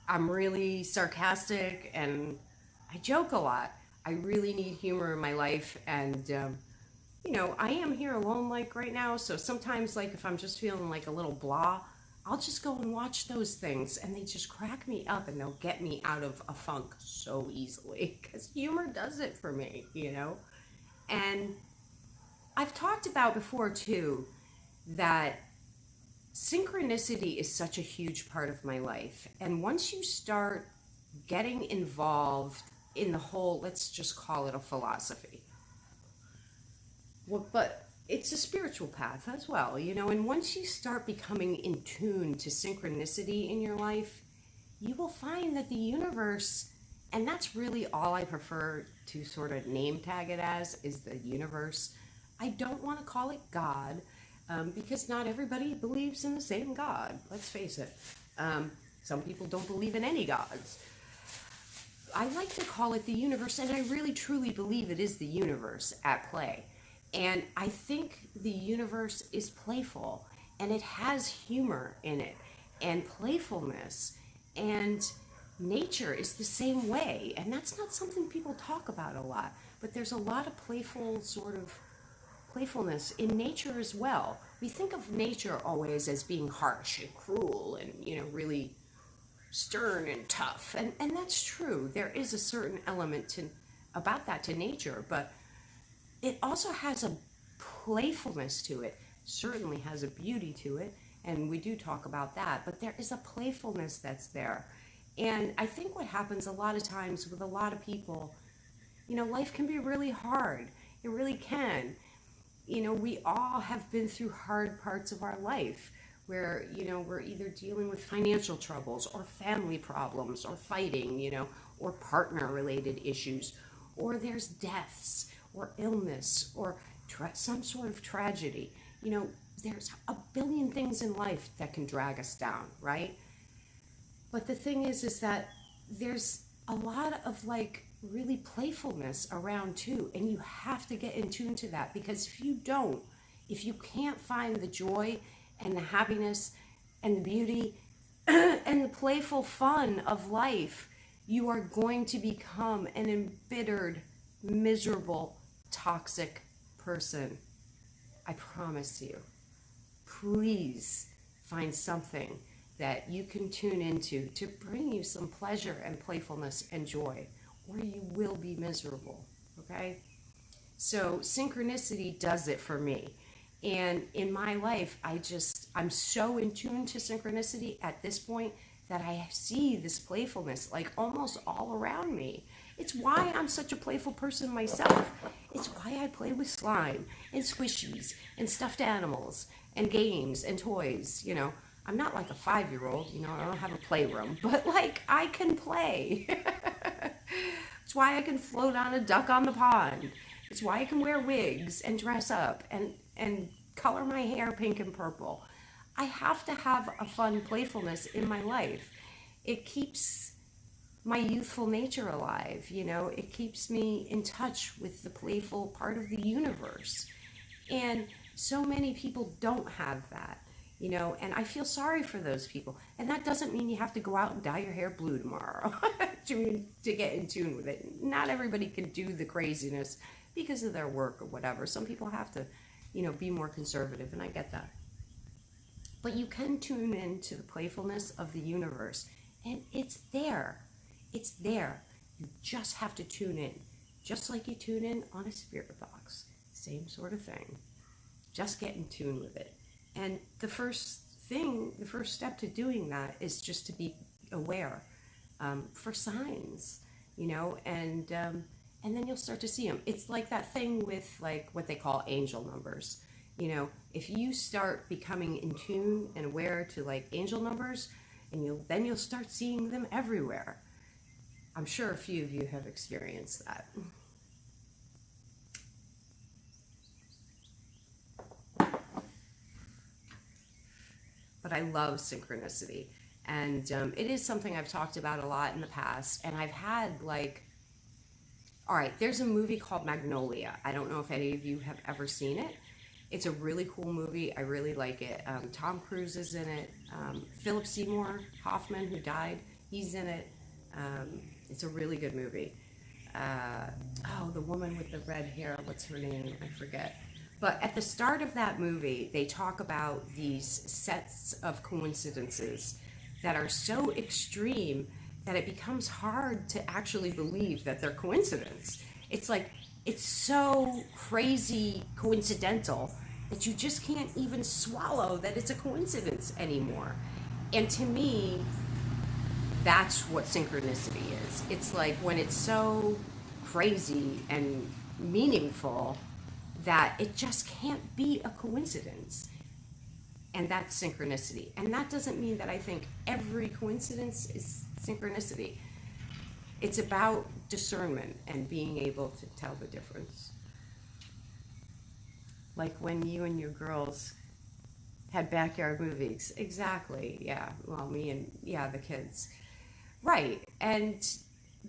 I'm really sarcastic, and I joke a lot. I really need humor in my life, and you know, I am here alone, like, right now, so sometimes, like, if I'm just feeling like a little blah, I'll just go and watch those things, and they just crack me up, and they'll get me out of a funk so easily, because humor does it for me, you know. And I've talked about before too that synchronicity is such a huge part of my life, and once you start getting involved in the whole, let's just call it a philosophy, well, but it's a spiritual path as well, you know, and once you start becoming in tune to synchronicity in your life, you will find that the universe, and that's really all I prefer to sort of name tag it as, is the universe. I don't want to call it God, because not everybody believes in the same God, let's face it. Some people don't believe in any gods. I like to call it the universe, and I really truly believe it is the universe at play. And I think the universe is playful, and it has humor in it, and playfulness, and nature is the same way. And that's not something people talk about a lot, but there's a lot of playful sort of playfulness in nature as well. We think of nature always as being harsh and cruel and, you know, really stern and tough, and that's true. There is a certain element about that to nature, but it also has a playfulness to it, certainly has a beauty to it, and we do talk about that, but there is a playfulness that's there. And I think what happens a lot of times with a lot of people, you know, life can be really hard. It really can. You know, we all have been through hard parts of our life where, you know, we're either dealing with financial troubles or family problems or fighting, you know, or partner-related issues, or there's deaths or illness or some sort of tragedy. You know, there's a billion things in life that can drag us down, right? But the thing is that there's a lot of, like, really playfulness around too. And you have to get in tune to that, because if you don't, if you can't find the joy and the happiness and the beauty and the playful fun of life, you are going to become an embittered, miserable, toxic person. I promise you. Please find something that you can tune into to bring you some pleasure and playfulness and joy, or you will be miserable, okay? So synchronicity does it for me. And in my life, I'm so in tune to synchronicity at this point that I see this playfulness like almost all around me. It's why I'm such a playful person myself. It's why I play with slime and squishies and stuffed animals and games and toys. You know, I'm not like a 5-year-old, you know, I don't have a playroom, but like I can play. It's why I can float on a duck on the pond. It's why I can wear wigs and dress up and color my hair pink and purple. I have to have a fun playfulness in my life. It keeps my youthful nature alive, you know, it keeps me in touch with the playful part of the universe. And so many people don't have that, you know, and I feel sorry for those people. And that doesn't mean you have to go out and dye your hair blue tomorrow to get in tune with it. Not everybody can do the craziness because of their work or whatever. Some people have to, you know, be more conservative, and I get that. But you can tune into the playfulness of the universe, and it's there. It's there. You just have to tune in, just like you tune in on a spirit box. Same sort of thing. Just get in tune with it. And the first step to doing that is just to be aware for signs, you know, and then you'll start to see them. It's like that thing with like what they call angel numbers. You know, if you start becoming in tune and aware to like angel numbers, and you'll start seeing them everywhere. I'm sure a few of you have experienced that. But I love synchronicity, and it is something I've talked about a lot in the past, and I've had like, all right, there's a movie called Magnolia. I don't know if any of you have ever seen it. It's a really cool movie. I really like it. Tom Cruise is in it. Philip Seymour Hoffman, who died, he's in it. It's a really good movie. The woman with the red hair, what's her name? I forget. But at the start of that movie, they talk about these sets of coincidences that are so extreme that it becomes hard to actually believe that they're coincidence. It's like, it's so crazy coincidental that you just can't even swallow that it's a coincidence anymore. And to me, that's what synchronicity is. It's like when it's so crazy and meaningful that it just can't be a coincidence. And that's synchronicity. And that doesn't mean that I think every coincidence is synchronicity. It's about discernment and being able to tell the difference. Like when you and your girls had backyard movies. Exactly, yeah. Well, me and, the kids. Right, and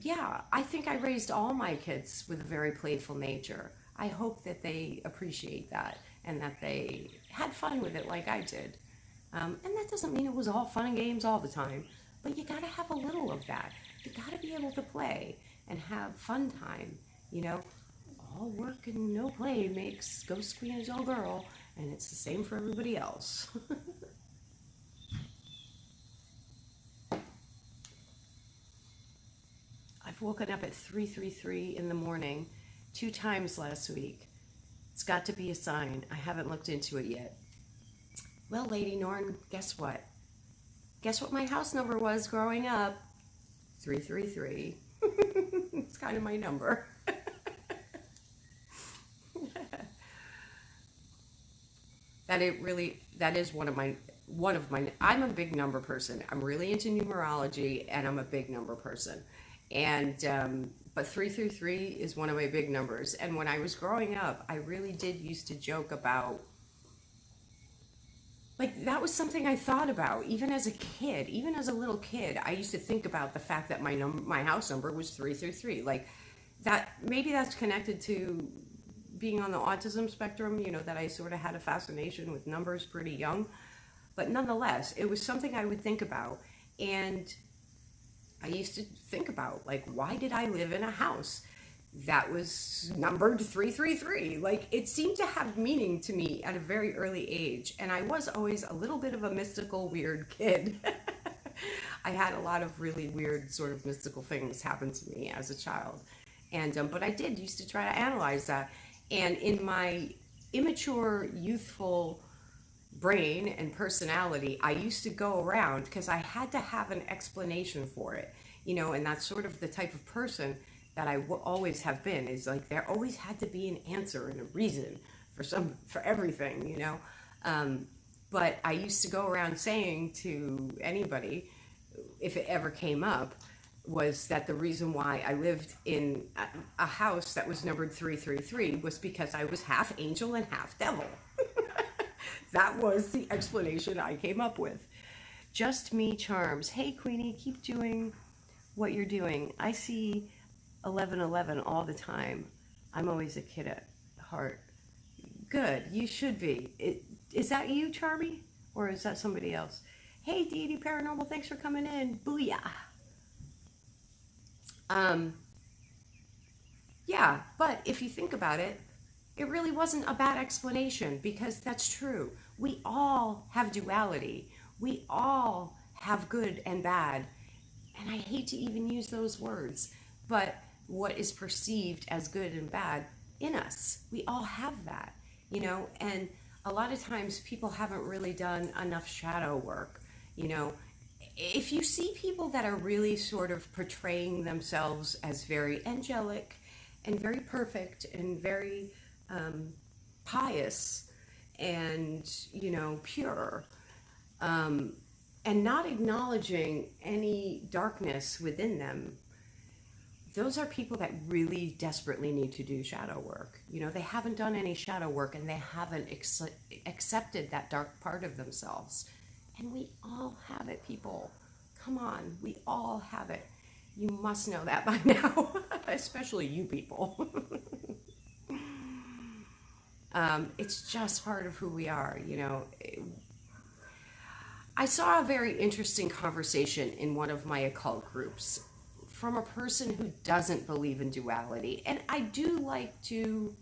yeah, I think I raised all my kids with a very playful nature. I hope that they appreciate that and that they had fun with it like I did. And that doesn't mean it was all fun and games all the time, but you gotta have a little of that. You gotta be able to play and have fun time, you know? All work and no play makes Ghost Queen a dull girl, and it's the same for everybody else. I've woken up at 3:33 in the morning 2 times last week. It's got to be a sign. I haven't looked into it yet. Well, Lady Norn, guess what? Guess what my house number was growing up? 333. It's kind of my number. That is one of my, I'm a big number person. I'm really into numerology, and I'm a big number person. And, but 333 is one of my big numbers. And when I was growing up, I really did used to joke about, like, that was something I thought about, even as a kid, even as a little kid. I used to think about the fact that my house number was 333. Like, that maybe that's connected to being on the autism spectrum, that I sort of had a fascination with numbers pretty young. But nonetheless, it was something I would think about. And I used to think about, like, why did I live in a house that was numbered 333? Like, it seemed to have meaning to me at a very early age. And I was always a little bit of a mystical, weird kid. I had a lot of really weird sort of mystical things happen to me as a child. And, but I did used to try to analyze that. And in my immature, youthful brain and personality, I used to go around because I had to have an explanation for it, and that's sort of the type of person that I always have been, is like there always had to be an answer and a reason for everything, but I used to go around saying to anybody, if it ever came up, was that the reason why I lived in a house that was numbered 333 was because I was half angel and half devil. That was the explanation I came up with. Just Me Charms. Hey, Queenie, keep doing what you're doing. I see 1111 all the time. I'm always a kid at heart. Good, you should be. Is that you, Charmy? Or is that somebody else? Hey, Deity Paranormal, thanks for coming in. Booyah. Yeah, but if you think about it, it really wasn't a bad explanation, because that's true. We all have duality. We all have good and bad. And I hate to even use those words, but what is perceived as good and bad in us, we all have that, and a lot of times people haven't really done enough shadow work. If you see people that are really sort of portraying themselves as very angelic and very perfect and very pious and pure, and not acknowledging any darkness within them, those are people that really desperately need to do shadow work. They haven't done any shadow work, and they haven't accepted that dark part of themselves. And we all have it, people. Come on, we all have it. You must know that by now, especially you people. It's just part of who we are, I saw a very interesting conversation in one of my occult groups from a person who doesn't believe in duality. And I do like to,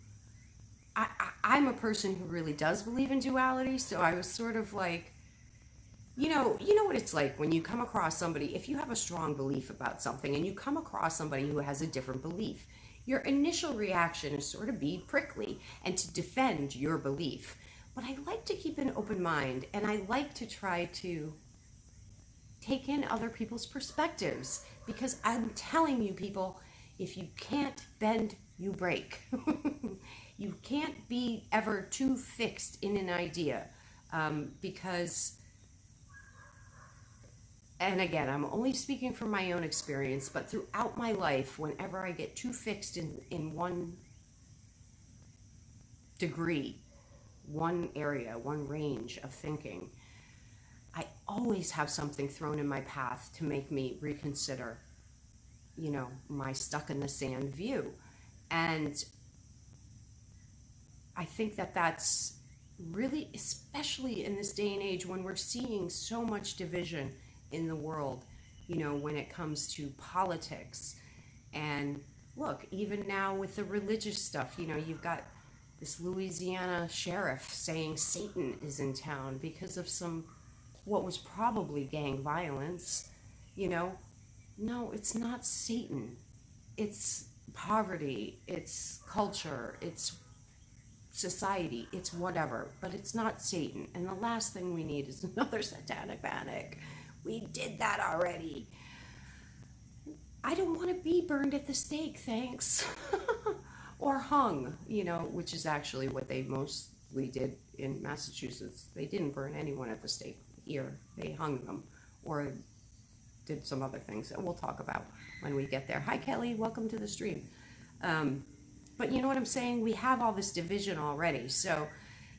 I'm a person who really does believe in duality, so I was sort of like, you know what it's like when you come across somebody, if you have a strong belief about something and you come across somebody who has a different belief, your initial reaction is sort of be prickly and to defend your belief. But I like to keep an open mind, and I like to try to take in other people's perspectives, because I'm telling you, people, if you can't bend, you break. You can't be ever too fixed in an idea, because, and again, I'm only speaking from my own experience, but throughout my life, whenever I get too fixed in one degree, one area, one range of thinking, I always have something thrown in my path to make me reconsider, my stuck in the sand view. And I think that that's really, especially in this day and age when we're seeing so much division in the world, when it comes to politics. And look, even now with the religious stuff, you've got this Louisiana sheriff saying Satan is in town because of what was probably gang violence. No, it's not Satan. It's poverty, it's culture, it's society, it's whatever, but it's not Satan. And the last thing we need is another satanic panic. We did that already. I don't want to be burned at the stake, thanks. Or hung, which is actually what they mostly did in Massachusetts. They didn't burn anyone at the stake here. They hung them, or did some other things that we'll talk about when we get there. Hi, Kelly. Welcome to the stream. But you know what I'm saying? We have all this division already. So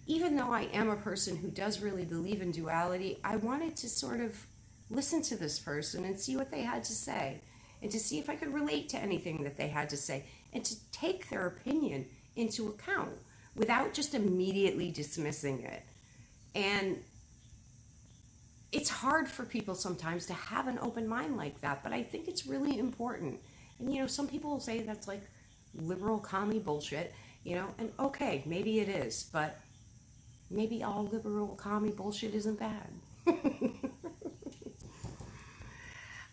even though I am a person who does really believe in duality, I wanted to sort of listen to this person and see what they had to say, and to see if I could relate to anything that they had to say. and to take their opinion into account without just immediately dismissing it. And it's hard for people sometimes to have an open mind like that, but I think it's really important. And, you know, some people will say that's like liberal commie bullshit, you know, and okay, maybe it is, but maybe all liberal commie bullshit isn't bad.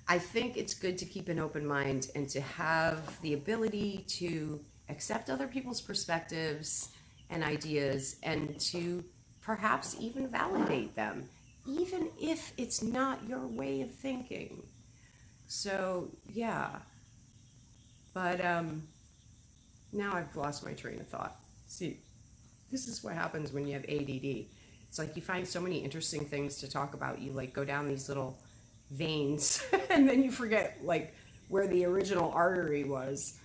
I think it's good to keep an open mind and to have the ability to accept other people's perspectives and ideas and to perhaps even validate them, even if it's not your way of thinking. So, yeah. But now I've lost my train of thought. See, this is what happens when you have ADD. It's like you find so many interesting things to talk about. You like go down these little veins and then you forget like where the original artery was.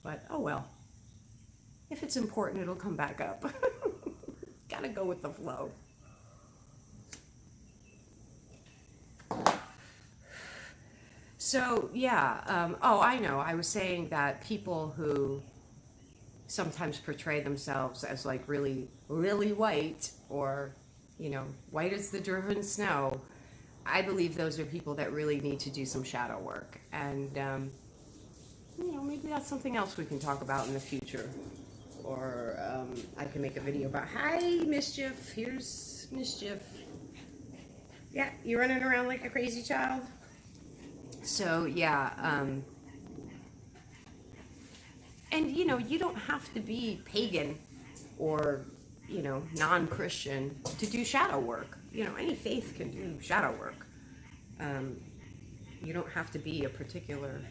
But oh well. If it's important, it'll come back up. Gotta go with the flow. So yeah, oh, I know. I was saying that people who sometimes portray themselves as like really, really white, or, you know, white as the driven snow, I believe those are people that really need to do some shadow work. And, you know, maybe that's something else we can talk about in the future. Or I can make a video about, hi, Mischief, here's Mischief. Yeah, you running around like a crazy child? So, yeah, and, you know, you don't have to be pagan or, you know, non-Christian to do shadow work. You know, any faith can do shadow work. You don't have to be a particular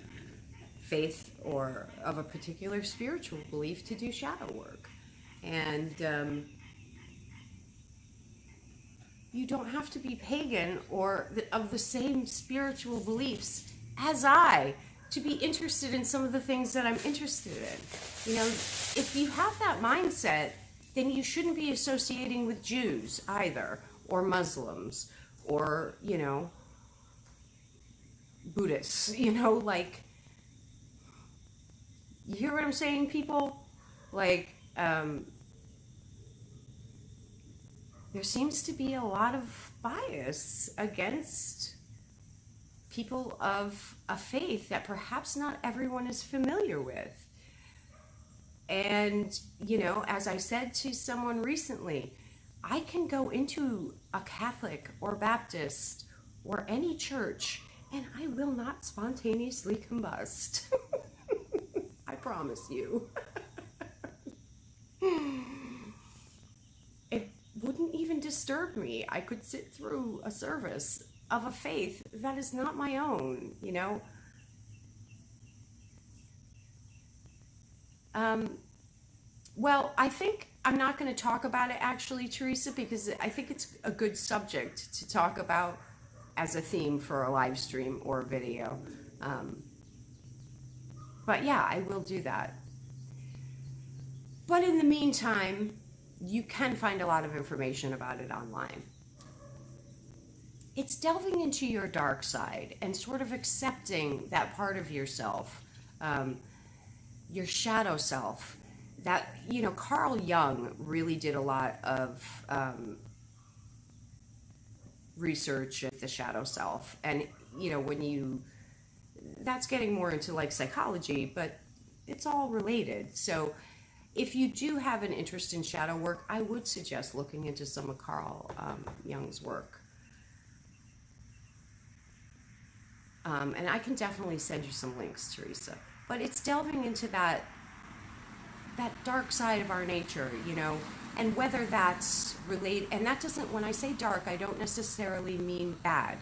faith or of a particular spiritual belief to do shadow work. And you don't have to be pagan or of the same spiritual beliefs as I to be interested in some of the things that I'm interested in. You know, if you have that mindset, then you shouldn't be associating with Jews either, or Muslims, or, you know, Buddhists, you know, like, you hear what I'm saying, people? Like, there seems to be a lot of bias against people of a faith that perhaps not everyone is familiar with. And, you know, as I said to someone recently, I can go into a Catholic or Baptist or any church and I will not spontaneously combust. I promise you. It wouldn't even disturb me. I could sit through a service of a faith that is not my own, you know. Well, I think I'm not going to talk about it actually, Teresa, because I think it's a good subject to talk about as a theme for a live stream or a video. But yeah, I will do that. But in the meantime, you can find a lot of information about it online. It's delving into your dark side and sort of accepting that part of yourself, your shadow self. That, you know, Carl Jung really did a lot of research at the shadow self. And, you know, that's getting more into like psychology, but it's all related. So if you do have an interest in shadow work, I would suggest looking into some of Carl Jung's work. And I can definitely send you some links, Teresa. But it's delving into that dark side of our nature, you know, and whether that's related, and that doesn't, when I say dark, I don't necessarily mean bad,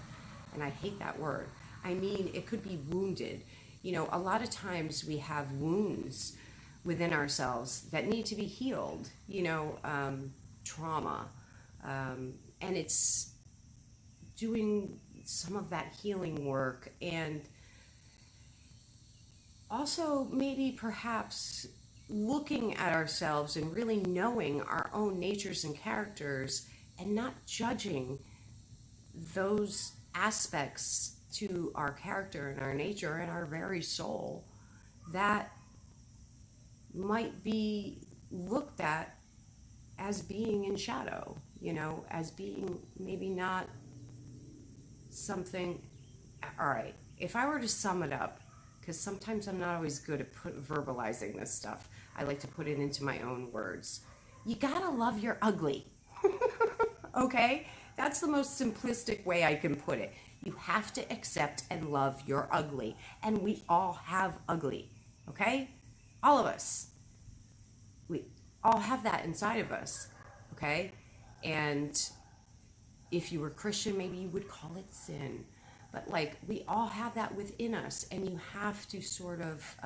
and I hate that word. I mean, it could be wounded. You know, a lot of times we have wounds within ourselves that need to be healed, you know, trauma, and it's doing some of that healing work, and also maybe perhaps looking at ourselves and really knowing our own natures and characters and not judging those aspects to our character and our nature and our very soul that might be looked at as being in shadow, as being maybe not something. All right, if I were to sum it up, because sometimes I'm not always good at verbalizing this stuff, I like to put it into my own words. You gotta love your ugly. Okay? That's the most simplistic way I can put it. You have to accept and love your ugly. And we all have ugly. Okay? All of us. We all have that inside of us. Okay? And if you were Christian, maybe you would call it sin. But like, we all have that within us, and you have to sort of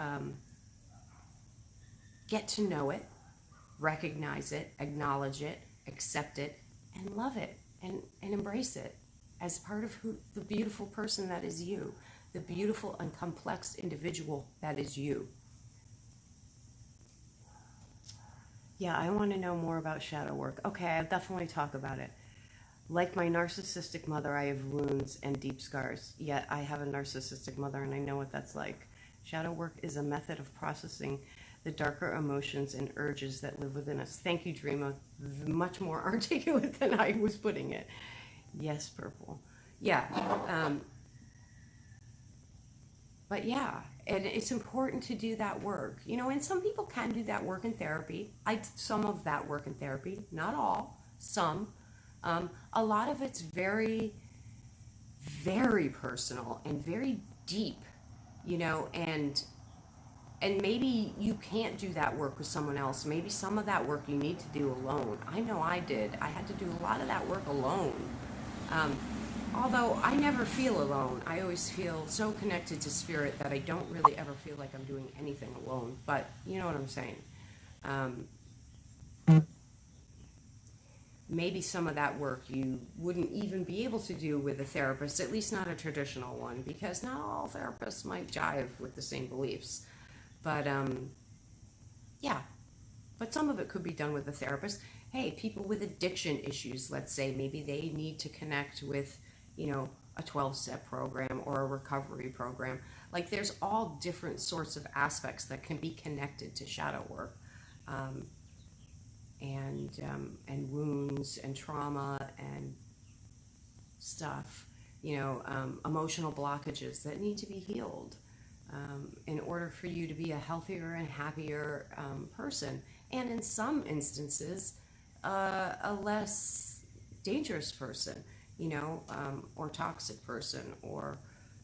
get to know it, recognize it, acknowledge it, accept it, and love it, and embrace it as part of the beautiful person that is you, the beautiful and complex individual that is you. Yeah, I want to know more about shadow work. Okay, I'll definitely talk about it. Like my narcissistic mother, I have wounds and deep scars. Yet I have a narcissistic mother, and I know what that's like. Shadow work is a method of processing the darker emotions and urges that live within us. Thank you, Dreama. Much more articulate than I was putting it. Yes, Purple. Yeah. But yeah, and it's important to do that work. And some people can do that work in therapy. I did some of that work in therapy. Not all. Some. A lot of it's very, very personal and very deep, and maybe you can't do that work with someone else. Maybe some of that work you need to do alone. I know I did. I had to do a lot of that work alone. Although I never feel alone. I always feel so connected to spirit that I don't really ever feel like I'm doing anything alone. But you know what I'm saying. Maybe some of that work you wouldn't even be able to do with a therapist, at least not a traditional one, because not all therapists might jive with the same beliefs. But yeah, but some of it could be done with a therapist. Hey, people with addiction issues, let's say, maybe they need to connect with, a 12-step program or a recovery program. Like, there's all different sorts of aspects that can be connected to shadow work. And wounds and trauma and stuff, emotional blockages that need to be healed in order for you to be a healthier and happier person. And in some instances, a less dangerous person, or toxic person or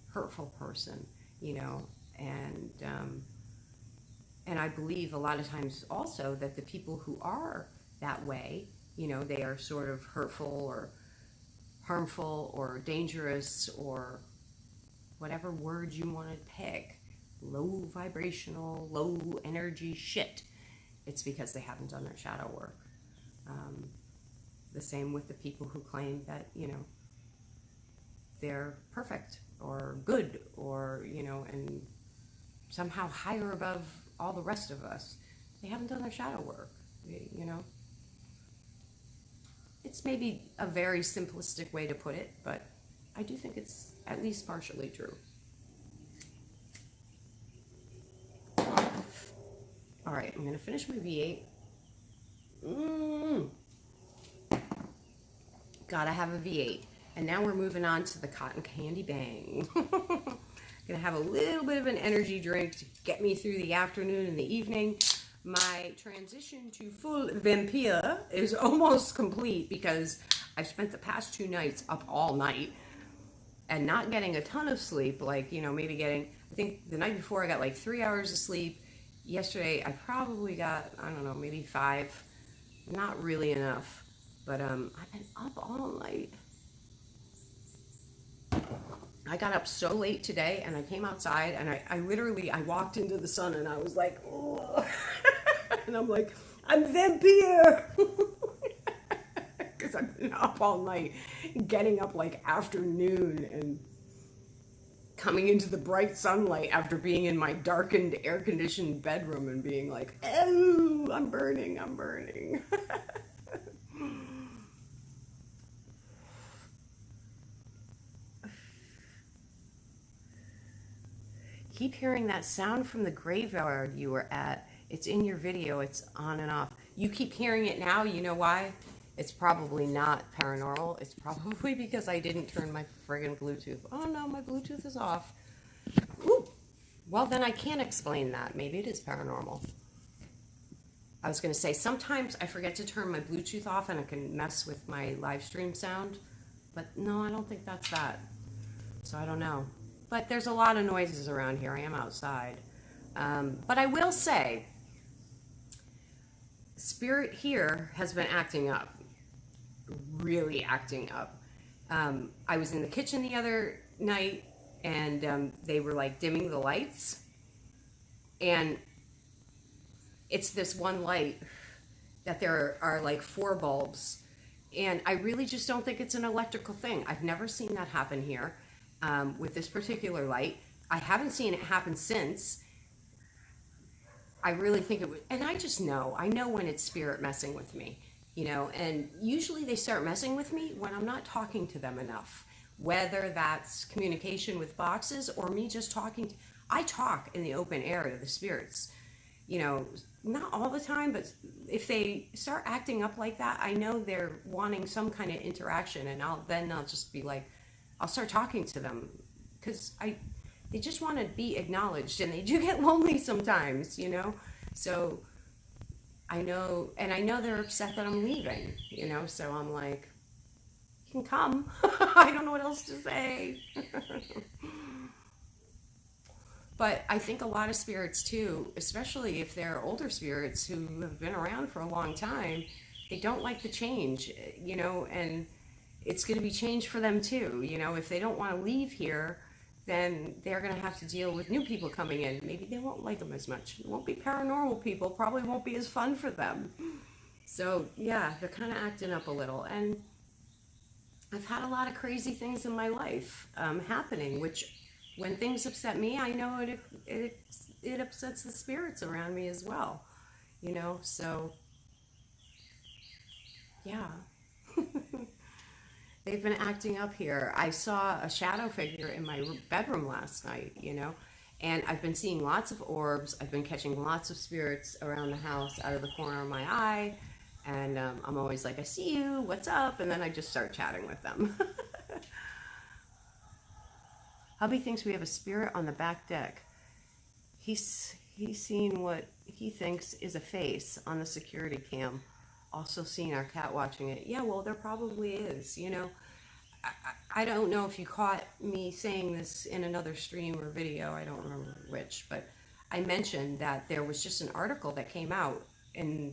hurtful person, and I believe a lot of times also that the people who are that way, they are sort of hurtful or harmful or dangerous or whatever word you want to pick, low vibrational, low energy shit. It's because they haven't done their shadow work. The same with the people who claim that, they're perfect or good or, and somehow higher above all the rest of us. They haven't done their shadow work, It's maybe a very simplistic way to put it, but I do think it's at least partially true. All right, I'm going to finish my V8. Gotta have a V8. And now we're moving on to the Cotton Candy Bang. Gonna have a little bit of an energy drink to get me through the afternoon and the evening. My transition to full vampire is almost complete because I've spent the past 2 nights up all night and not getting a ton of sleep. Like, maybe getting, I think the night before I got like 3 hours of sleep. Yesterday I probably got, I don't know, maybe 5. Not really enough. But I've been up all night. I got up so late today and I came outside and I literally walked into the sun and I was like, oh. And I'm like, I'm vampire. Because I've been up all night, getting up like afternoon and coming into the bright sunlight after being in my darkened air-conditioned bedroom and being like, oh, I'm burning. Keep hearing that sound from the graveyard you were at. It's in your video. It's on and off. You keep hearing it now. You know why? It's probably not paranormal. It's probably because I didn't turn my friggin' Bluetooth. Oh no, my Bluetooth is off. Ooh. Well, then I can't explain that. Maybe it is paranormal. I was going to say, sometimes I forget to turn my Bluetooth off and it can mess with my live stream sound. But no, I don't think that's that. So I don't know. But there's a lot of noises around here. I am outside. But I will say, Spirit here has been acting up. Really acting up. I was in the kitchen the other night and they were like dimming the lights. And it's this one light that there are like 4 bulbs. And I really just don't think it's an electrical thing. I've never seen that happen here with this particular light. I haven't seen it happen since. I really think it would, and I just know, I know when it's spirit messing with me, you know, and usually they start messing with me when I'm not talking to them enough, whether that's communication with boxes or me just talking. I talk in the open air to the spirits, you know, not all the time, but if they start acting up like that, I know they're wanting some kind of interaction, and I'll just be like, I'll start talking to them because they just want to be acknowledged, and they do get lonely sometimes, you know? So I know, and I know they're upset that I'm leaving, you know? So I'm like, you can come. I don't know what else to say. But I think a lot of spirits too, especially if they're older spirits who have been around for a long time, they don't like the change, you know, and it's going to be change for them too. You know, if they don't want to leave here, then they're going to have to deal with new people coming in. Maybe they won't like them as much. It won't be paranormal people, probably won't be as fun for them. So yeah, they're kind of acting up a little. And I've had a lot of crazy things in my life happening, which when things upset me, I know it upsets the spirits around me as well, you know, so yeah. They've been acting up here. I saw a shadow figure in my bedroom last night, you know, and I've been seeing lots of orbs. I've been catching lots of spirits around the house out of the corner of my eye, and I'm always like, I see you, what's up? And then I just start chatting with them. Hubby thinks we have a spirit on the back deck. He's seen what he thinks is a face on the security cam. Also seen our cat watching it. Yeah, well, there probably is, you know. I don't know if you caught me saying this in another stream or video. I don't remember which, but I mentioned that there was just an article that came out in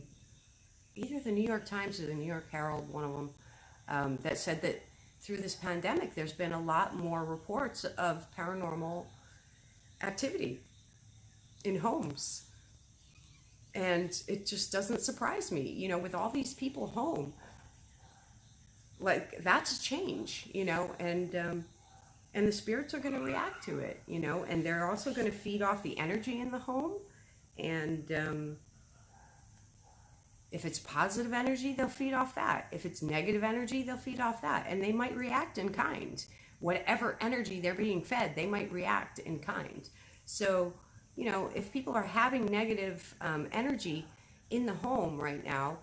either the New York Times or the New York Herald, one of them, that said that through this pandemic, there's been a lot more reports of paranormal activity in homes. And it just doesn't surprise me, you know, with all these people home. Like, that's a change, you know, and the spirits are going to react to it, you know, and they're also going to feed off the energy in the home. And if it's positive energy, they'll feed off that. If it's negative energy, they'll feed off that. And they might react in kind. Whatever energy they're being fed, they might react in kind. So, you know, if people are having negative energy in the home right now,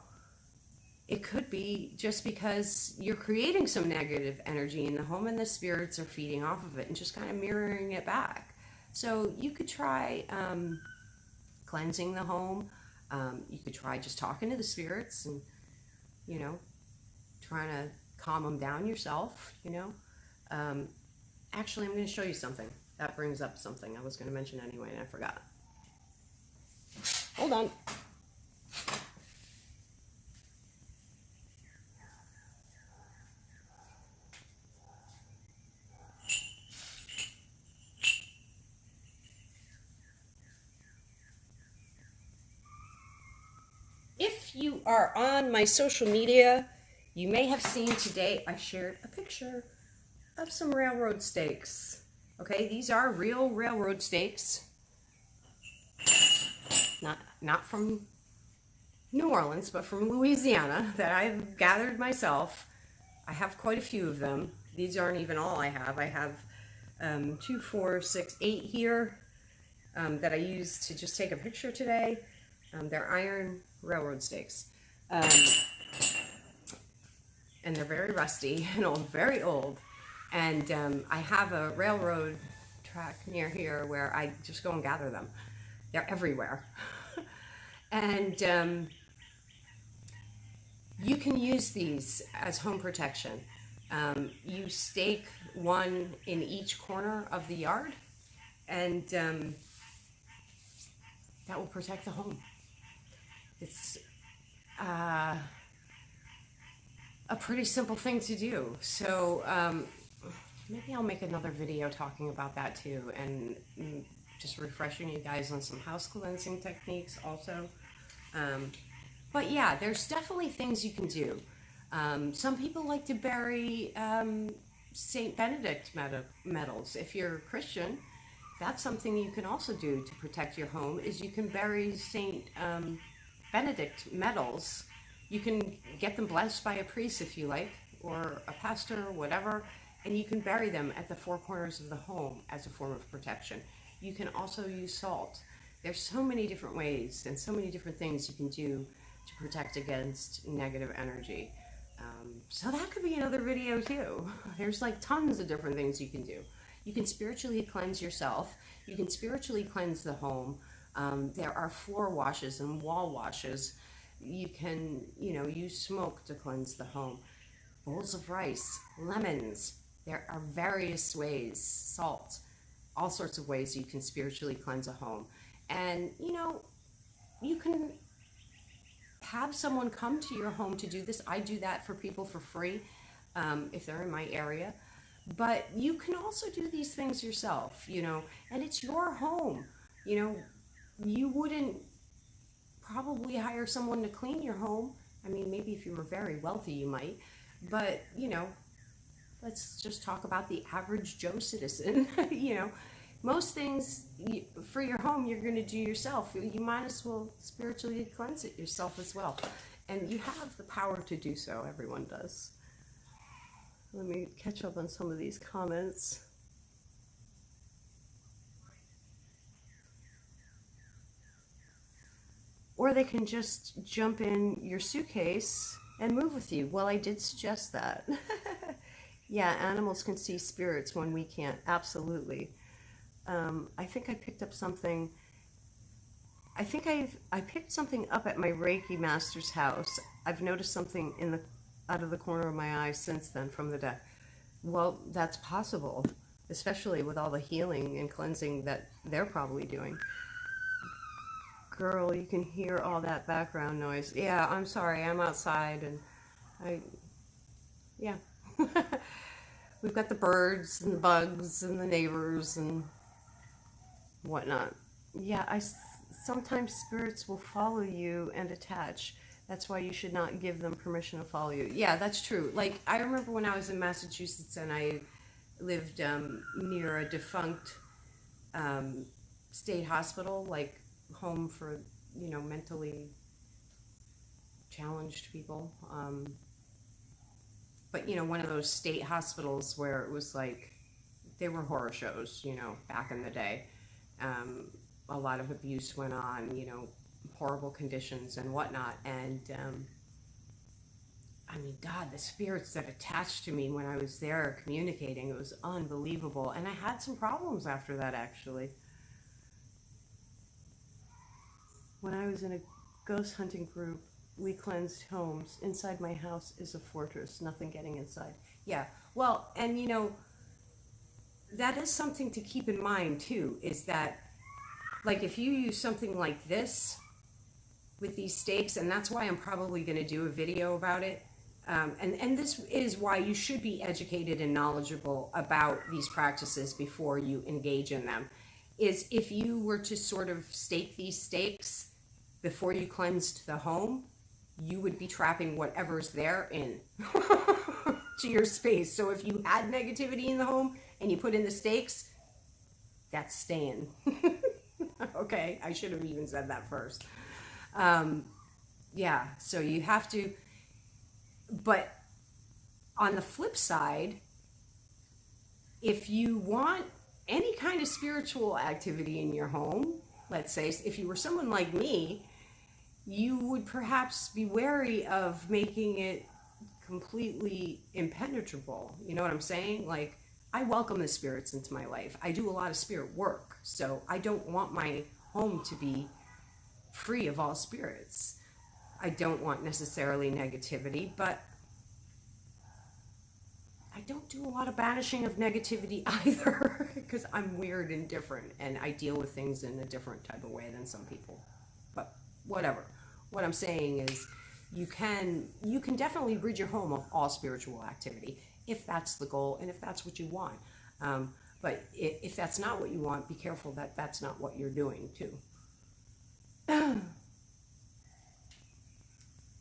it could be just because you're creating some negative energy in the home and the spirits are feeding off of it and just kind of mirroring it back. So you could try cleansing the home. You could try just talking to the spirits and, you know, trying to calm them down yourself, you know. Actually, I'm going to show you something. That brings up something I was going to mention anyway, and I forgot. Hold on. If you are on my social media, you may have seen today I shared a picture of some railroad stakes. Okay, these are real railroad stakes. Not from New Orleans, but from Louisiana, that I've gathered myself. I have quite a few of them. These aren't even all I have. I have 2, 4, 6, 8 here that I used to just take a picture today. They're iron railroad stakes. Um, and they're very rusty and old, very old. And I have a railroad track near here where I just go and gather them. They're everywhere. And you can use these as home protection. You stake one in each corner of the yard, and that will protect the home. It's a pretty simple thing to do. So maybe I'll make another video talking about that too, and just refreshing you guys on some house cleansing techniques also. But yeah, there's definitely things you can do. Some people like to bury Saint Benedict medals. If you're a Christian, that's something you can also do to protect your home, is you can bury Saint Benedict medals. You can get them blessed by a priest if you like, or a pastor, or whatever, and you can bury them at the four corners of the home as a form of protection. You can also use salt. There's so many different ways and so many different things you can do to protect against negative energy. So that could be another video too. There's like tons of different things you can do. You can spiritually cleanse yourself. You can spiritually cleanse the home. There are floor washes and wall washes. You can, use smoke to cleanse the home. Bowls of rice, lemons. There are various ways, salt, all sorts of ways you can spiritually cleanse a home. And, you can have someone come to your home to do this. I do that for people for free if they're in my area. But you can also do these things yourself, and it's your home. You wouldn't probably hire someone to clean your home. I mean, maybe if you were very wealthy, you might. But, let's just talk about the average Joe citizen. Most things for your home you're going to do yourself. You might as well spiritually cleanse it yourself as well. And you have the power to do so. Everyone does. Let me catch up on some of these comments. Or they can just jump in your suitcase and move with you. Well, I did suggest that. Yeah, animals can see spirits when we can't. Absolutely. I think I picked up something. I think I picked something up at my Reiki master's house. I've noticed something out of the corner of my eye since then from the deck. Well, that's possible, especially with all the healing and cleansing that they're probably doing. Girl, you can hear all that background noise. Yeah, I'm sorry, I'm outside and yeah. We've got the birds and the bugs and the neighbors and whatnot. Yeah, sometimes spirits will follow you and attach. That's why you should not give them permission to follow you. Yeah, that's true. Like, I remember when I was in Massachusetts and I lived near a defunct state hospital, like home for, mentally challenged people. But, one of those state hospitals where it was like, they were horror shows, back in the day. A lot of abuse went on, horrible conditions and whatnot. And, I mean, God, the spirits that attached to me when I was there communicating, it was unbelievable. And I had some problems after that, actually. When I was in a ghost hunting group, we cleansed homes. Inside my house is a fortress, nothing getting inside. Yeah, well, and that is something to keep in mind too, is that, like, if you use something like this with these stakes, and that's why I'm probably going to do a video about it, and this is why you should be educated and knowledgeable about these practices before you engage in them, is if you were to sort of stake these stakes before you cleansed the home, you would be trapping whatever's there in to your space. So if you had negativity in the home and you put in the stakes, that's staying. Okay, I should have even said that first. Yeah, so you have to, but on the flip side, if you want any kind of spiritual activity in your home, let's say if you were someone like me you would perhaps be wary of making it completely impenetrable. You know what I'm saying? Like, I welcome the spirits into my life. I do a lot of spirit work, so I don't want my home to be free of all spirits. I don't want necessarily negativity, but I don't do a lot of banishing of negativity either, because I'm weird and different, and I deal with things in a different type of way than some people. But whatever. What I'm saying is, you can definitely rid your home of all spiritual activity if that's the goal and if that's what you want. But if that's not what you want, be careful that that's not what you're doing too. I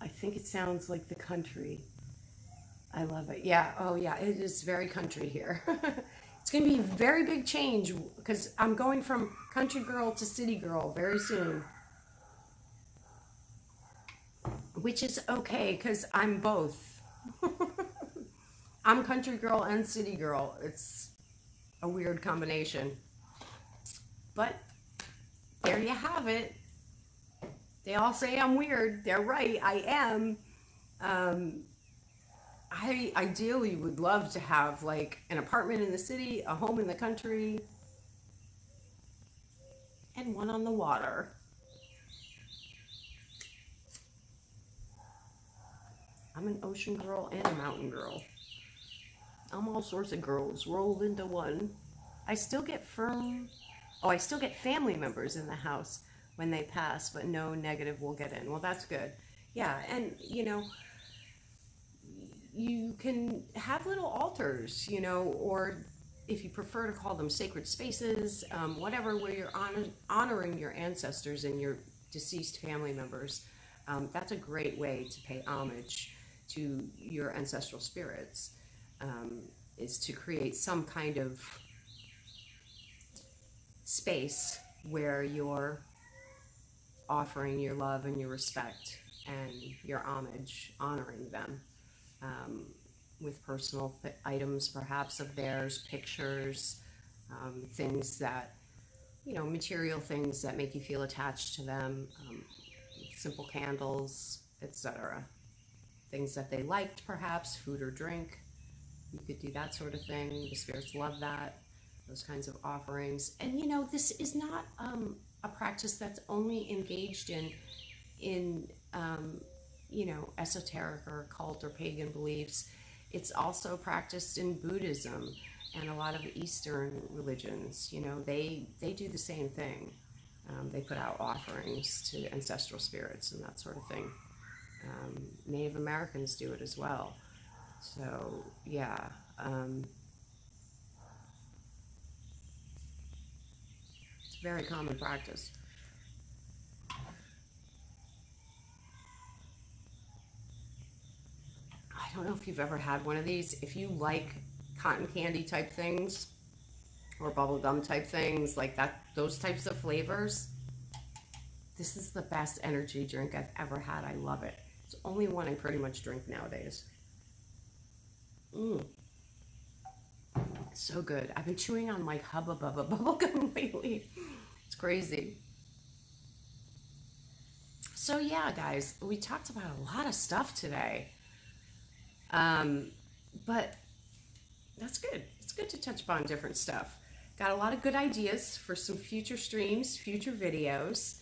think it sounds like the country. I love it. Yeah. Oh, yeah. It is very country here. It's going to be a very big change because I'm going from country girl to city girl very soon. Which is okay because I'm both. I'm country girl and city girl. It's a weird combination. But there you have it. They all say I'm weird. They're right. I am. I ideally would love to have like an apartment in the city, a home in the country, and one on the water. I'm an ocean girl and a mountain girl. I'm all sorts of girls rolled into one. I still get I still get family members in the house when they pass, but no negative will get in. Well, that's good. Yeah, and you know, you can have little altars, you know, or if you prefer to call them sacred spaces, whatever, where you're honoring your ancestors and your deceased family members. That's a great way to pay homage to your ancestral spirits, is to create some kind of space where you're offering your love and your respect and your homage, honoring them with personal items perhaps of theirs, pictures, things that, you know, material things that make you feel attached to them, simple candles, etc. Things that they liked, perhaps, food or drink. You could do that sort of thing. The spirits love that, those kinds of offerings. And you know, this is not a practice that's only engaged in you know, esoteric or occult or pagan beliefs. It's also practiced in Buddhism and a lot of Eastern religions. You know, they do the same thing. They put out offerings to ancestral spirits and that sort of thing. Native Americans do it as well. So, yeah. It's a very common practice. I don't know if you've ever had one of these. If you like cotton candy type things or bubble gum type things, like that, those types of flavors, this is the best energy drink I've ever had. I love it. It's the only one I pretty much drink nowadays. So good. I've been chewing on like Hubba Bubba bubblegum lately. It's crazy. So yeah, guys, we talked about a lot of stuff today. But that's good. It's good to touch upon different stuff. Got a lot of good ideas for some future streams, future videos.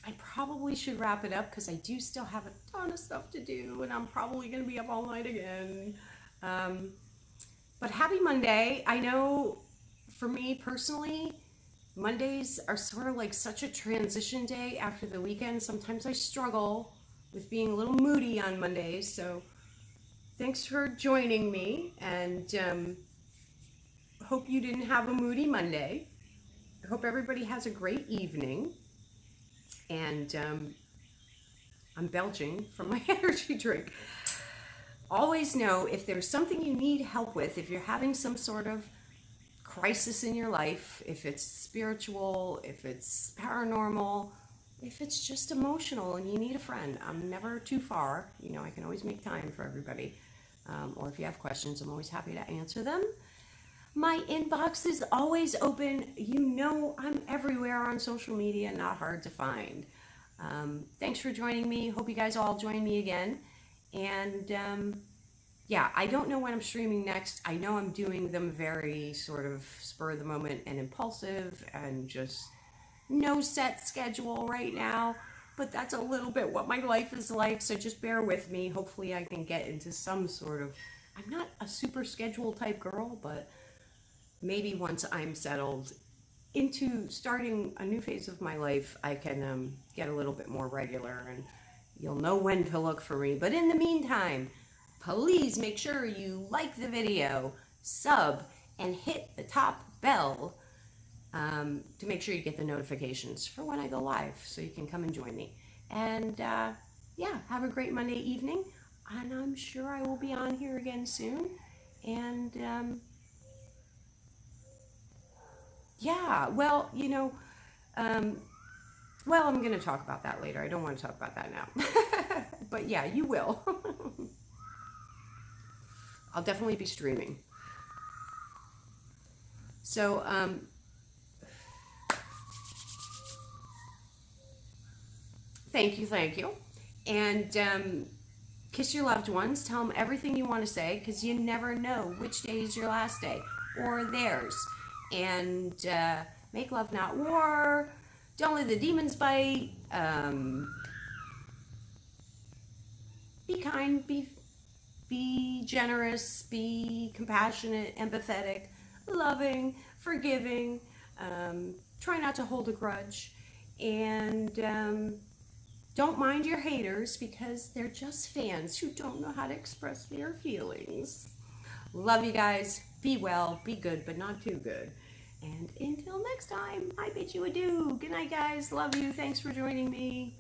I probably should wrap it up because I do still have a ton of stuff to do and I'm probably going to be up all night again. But happy Monday. I know for me personally, Mondays are sort of like such a transition day after the weekend. Sometimes I struggle with being a little moody on Mondays. So thanks for joining me, and hope you didn't have a moody Monday. I hope everybody has a great evening. And I'm belching from my energy drink. Always know if there's something you need help with, if you're having some sort of crisis in your life, if it's spiritual, if it's paranormal, if it's just emotional and you need a friend, I'm never too far. You know, I can always make time for everybody. Or if you have questions, I'm always happy to answer them. My inbox is always open. You know, I'm everywhere on social media, not hard to find. Thanks for joining me. Hope you guys all join me again. And yeah, I don't know when I'm streaming next. I know I'm doing them very sort of spur of the moment and impulsive and just no set schedule right now. But that's a little bit what my life is like, so just bear with me. Hopefully I can get into some sort of, I'm not a super schedule type girl, but maybe once I'm settled into starting a new phase of my life, I can get a little bit more regular and you'll know when to look for me. But in the meantime, please make sure you like the video, sub, and hit the top bell to make sure you get the notifications for when I go live so you can come and join me. And yeah, have a great Monday evening. And I'm sure I will be on here again soon. And yeah, well, you know, well, I'm going to talk about that later. I don't want to talk about that now. But yeah, you will. I'll definitely be streaming. So, thank you. And kiss your loved ones. Tell them everything you want to say, because you never know which day is your last day or theirs. And make love, not war. Don't let the demons bite. Be kind. Be generous. Be compassionate, empathetic, loving, forgiving. Try not to hold a grudge. And don't mind your haters, because they're just fans who don't know how to express their feelings. Love you guys. Be well, be good, but not too good. And until next time, I bid you adieu. Good night, guys. Love you. Thanks for joining me.